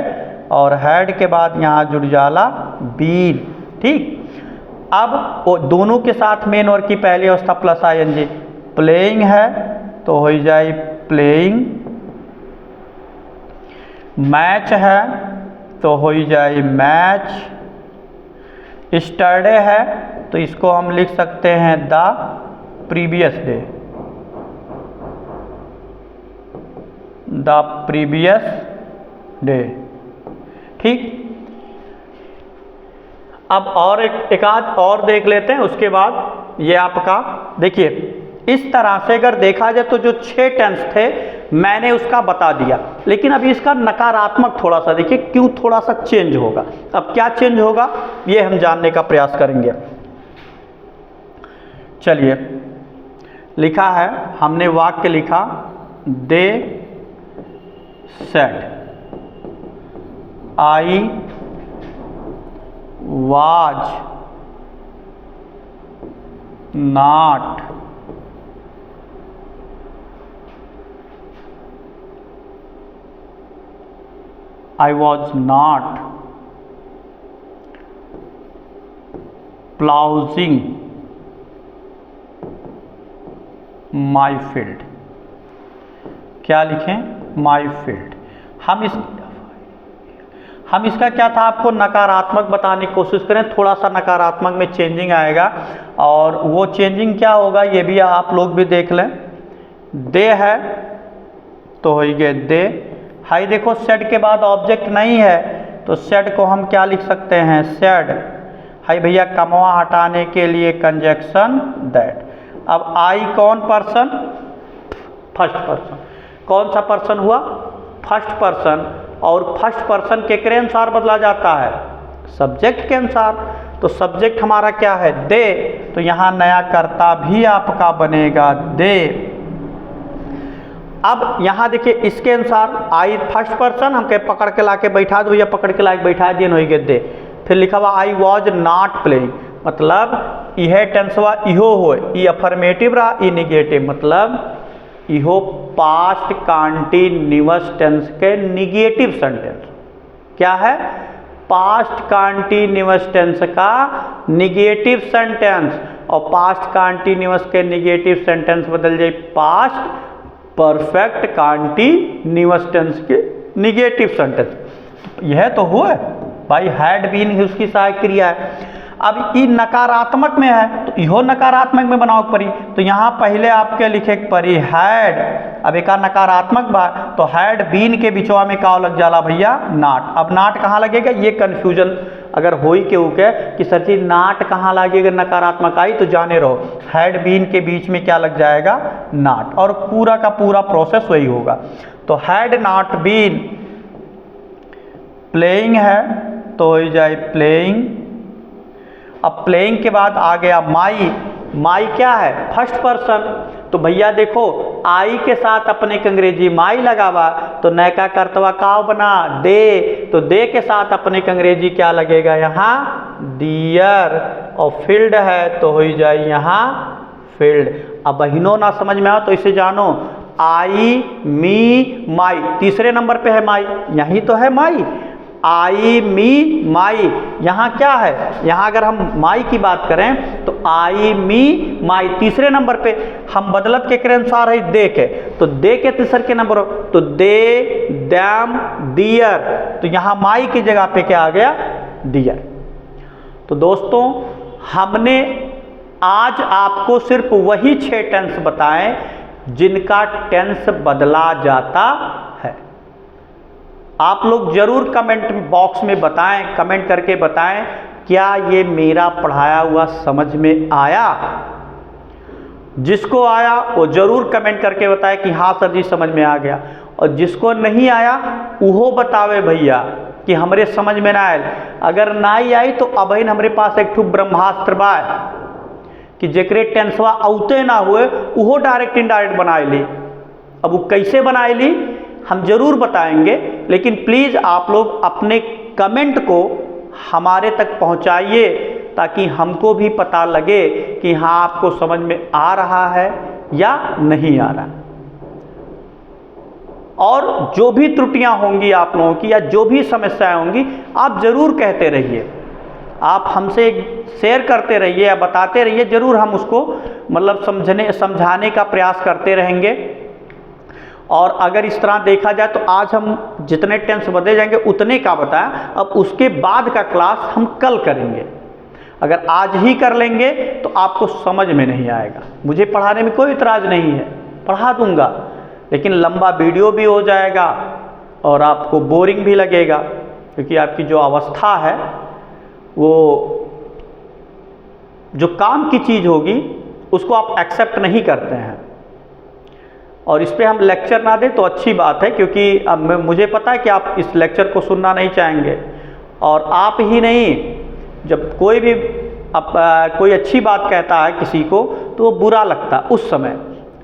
और हैड के बाद यहाँ जुड़ जाला बीन। ठीक। अब वो दोनों के साथ मेन वर्ब की पहली अवस्था प्लस आईएनजी। प्लेइंग है तो हो जाए प्लेइंग, मैच है तो हो जाए मैच, स्टरडे है तो इसको हम लिख सकते हैं the previous day, the previous day. ठीक। अब और एक आध और देख लेते हैं, उसके बाद ये आपका देखिए इस तरह से अगर देखा जाए तो जो 6 टेंस थे मैंने उसका बता दिया, लेकिन अभी इसका नकारात्मक थोड़ा सा देखिए क्यों थोड़ा सा चेंज होगा। अब क्या चेंज होगा ये हम जानने का प्रयास करेंगे। चलिए लिखा है, हमने वाक्य लिखा they said I was not I was not plowing my field। क्या लिखें, my field। हम इसका क्या था आपको नकारात्मक बताने की कोशिश करें, थोड़ा सा नकारात्मक में चेंजिंग आएगा, और वो चेंजिंग क्या होगा ये भी आप लोग भी देख लें। दे है तो हो गए दे। हाई देखो सेड के बाद ऑब्जेक्ट नहीं है तो सेड को हम क्या लिख सकते हैं, सेड। हाई भैया कमवा हटाने के लिए कंजक्शन दैट। अब आई कौन पर्सन, फर्स्ट पर्सन। कौन सा पर्सन हुआ, फर्स्ट पर्सन। और फर्स्ट पर्सन के अनुसार बदला जाता है, सब्जेक्ट के अनुसार। तो सब्जेक्ट हमारा क्या है, दे, तो यहाँ नया कर्ता भी आपका बनेगा दे। अब यहाँ देखिए इसके अनुसार आई फर्स्ट पर्सन, हम कह पकड़ के लाके बैठा दो या पकड़ के लाके बैठा दिए हो गए दे। फिर लिखा हुआ आई वॉज नॉट प्लेइंग, मतलब यह टेंसवा इहो हो, ई अफर्मेटिव रहा, ई निगेटिव, मतलब इहो पास्ट कंटीन्यूअस टेंस के निगेटिव सेंटेंस। क्या है, पास्ट कंटीन्यूअस टेंस का निगेटिव सेंटेंस। और पास्ट कंटीन्यूअस के निगेटिव सेंटेंस बदल जाए पास्ट परफेक्ट कंटीन्यूअस टेंस के निगेटिव सेंटेंस। यह तो हुआ भाई, हैड बीन ही उसकी सहायक क्रिया है। अब ई नकारात्मक में है तो इहो नकारात्मक में बनाओ परी, तो यहाँ पहले आपके लिखे परी हैड, अब एक नकारात्मक बा तो हैड बीन के बिचवा में का लग जाला भैया, नाट। अब नाट कहाँ लगेगा, ये कन्फ्यूजन अगर हो ही केहू के कि सर जी नाट कहाँ लगेगा, नकारात्मक आई तो जाने रहो, हैड बीन के बीच में क्या लग जाएगा, नाट, और पूरा का पूरा प्रोसेस वही होगा। तो हैड नॉट बीन प्लेइंग है तो हो जाए प्लेइंग। अब प्लेइंग के बाद आ गया माई, माई क्या है, फर्स्ट पर्सन, तो भैया देखो आई के साथ अपने अंग्रेजी माई लगावा तो नैका कर्तवा काव बना दे, तो दे के साथ अपने अंग्रेजी क्या लगेगा यहाँ, डियर, और फील्ड है तो हो जाए यहाँ फील्ड। अब बहिनों ना समझ में आओ तो इसे जानो, आई मी माई, तीसरे नंबर पे है माई, यही तो है माई, आई मी माई, यहाँ क्या है, यहाँ अगर हम माई की बात करें तो आई मी माई तीसरे नंबर पे, हम बदलत के अनुसार है दे के, तो दे के तीसरे के नंबर तो दे दैम दियर, तो यहाँ माई की जगह पे क्या आ गया, दियर। तो दोस्तों हमने आज आपको सिर्फ वही 6 टेंस बताएं जिनका टेंस बदला जाता है। आप लोग जरूर कमेंट बॉक्स में बताएं, कमेंट करके बताएं क्या ये मेरा पढ़ाया हुआ समझ में आया। जिसको आया वो जरूर कमेंट करके बताए कि हाँ सर जी समझ में आ गया, और जिसको नहीं आया वो बतावे भैया कि हमरे समझ में ना आए। अगर ना ही आई तो अब हमरे पास एक ठू ब्रह्मास्त्र बा कि जेकरे टेंसवा औते ना हुए वो डायरेक्ट इनडायरेक्ट बनाए ली। अब वो कैसे बनाए ली हम जरूर बताएंगे, लेकिन प्लीज़ आप लोग अपने कमेंट को हमारे तक पहुंचाइए ताकि हमको भी पता लगे कि हाँ आपको समझ में आ रहा है या नहीं आ रहा। और जो भी त्रुटियां होंगी आप लोगों की या जो भी समस्याएं होंगी आप ज़रूर कहते रहिए, आप हमसे शेयर करते रहिए या बताते रहिए, ज़रूर हम उसको मतलब समझाने का प्रयास करते रहेंगे। और अगर इस तरह देखा जाए तो आज हम जितने टेंस बदले जाएंगे उतने का बताया, अब उसके बाद का क्लास हम कल करेंगे। अगर आज ही कर लेंगे तो आपको समझ में नहीं आएगा। मुझे पढ़ाने में कोई इतराज़ नहीं है, पढ़ा दूंगा, लेकिन लंबा वीडियो भी हो जाएगा और आपको बोरिंग भी लगेगा, क्योंकि आपकी जो अवस्था है वो जो काम की चीज़ होगी उसको आप एक्सेप्ट नहीं करते हैं। और इस पर हम लेक्चर ना दें तो अच्छी बात है, क्योंकि अब मुझे पता है कि आप इस लेक्चर को सुनना नहीं चाहेंगे। और आप ही नहीं, जब कोई भी कोई अच्छी बात कहता है किसी को तो वो बुरा लगता है उस समय,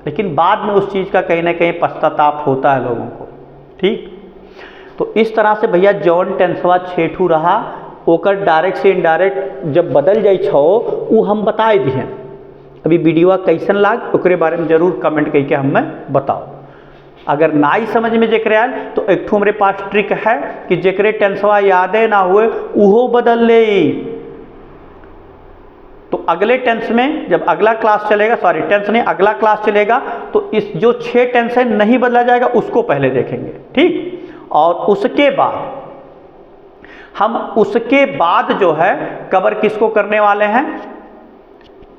लेकिन बाद में उस चीज़ का कहीं ना कहीं पश्चाताप होता है लोगों को। ठीक, तो इस तरह से भैया जौन टेंसवा 6 ठू रहा ओकर डायरेक्ट से इनडायरेक्ट जब बदल जाए छो वो हम बताए दिए। अभी वीडियो कैसन लाग ओकरे बारे में जरूर कमेंट करके हमें बताओ। अगर ना ही समझ में जेकरे आयल तो एक ठो हमारे पास ट्रिक है कि जेकरे टेंसवा यादे ना हुए उहो बदल ले। तो अगले टेंस में जब अगला क्लास चलेगा, सॉरी टेंस नहीं अगला क्लास चलेगा, तो इस जो 6 टेंस है नहीं बदला जाएगा उसको पहले देखेंगे। ठीक, और उसके बाद जो है कवर किसको करने वाले हैं,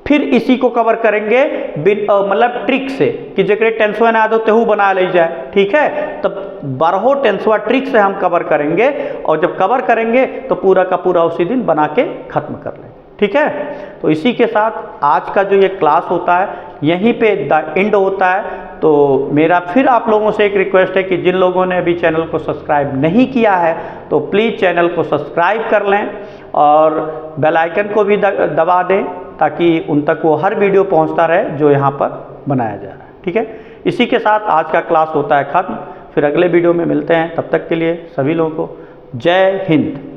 फिर इसी को कवर करेंगे मतलब ट्रिक से कि जेकरे टेंसवा ना आदो तेहू बना ले जाए। ठीक है, तब 12 टेंसवा ट्रिक से हम कवर करेंगे, और जब कवर करेंगे तो पूरा का पूरा उसी दिन बना के खत्म कर लेंगे। ठीक है, तो इसी के साथ आज का जो ये क्लास होता है यहीं पे द एंड होता है। तो मेरा फिर आप लोगों से एक रिक्वेस्ट है कि जिन लोगों ने अभी चैनल को सब्सक्राइब नहीं किया है तो प्लीज़ चैनल को सब्सक्राइब कर लें और बेल आइकन को भी दबा दें ताकि उन तक वो हर वीडियो पहुंचता रहे जो यहाँ पर बनाया जा रहा है। ठीक है, इसी के साथ आज का क्लास होता है खत्म। फिर अगले वीडियो में मिलते हैं, तब तक के लिए सभी लोगों को जय हिंद।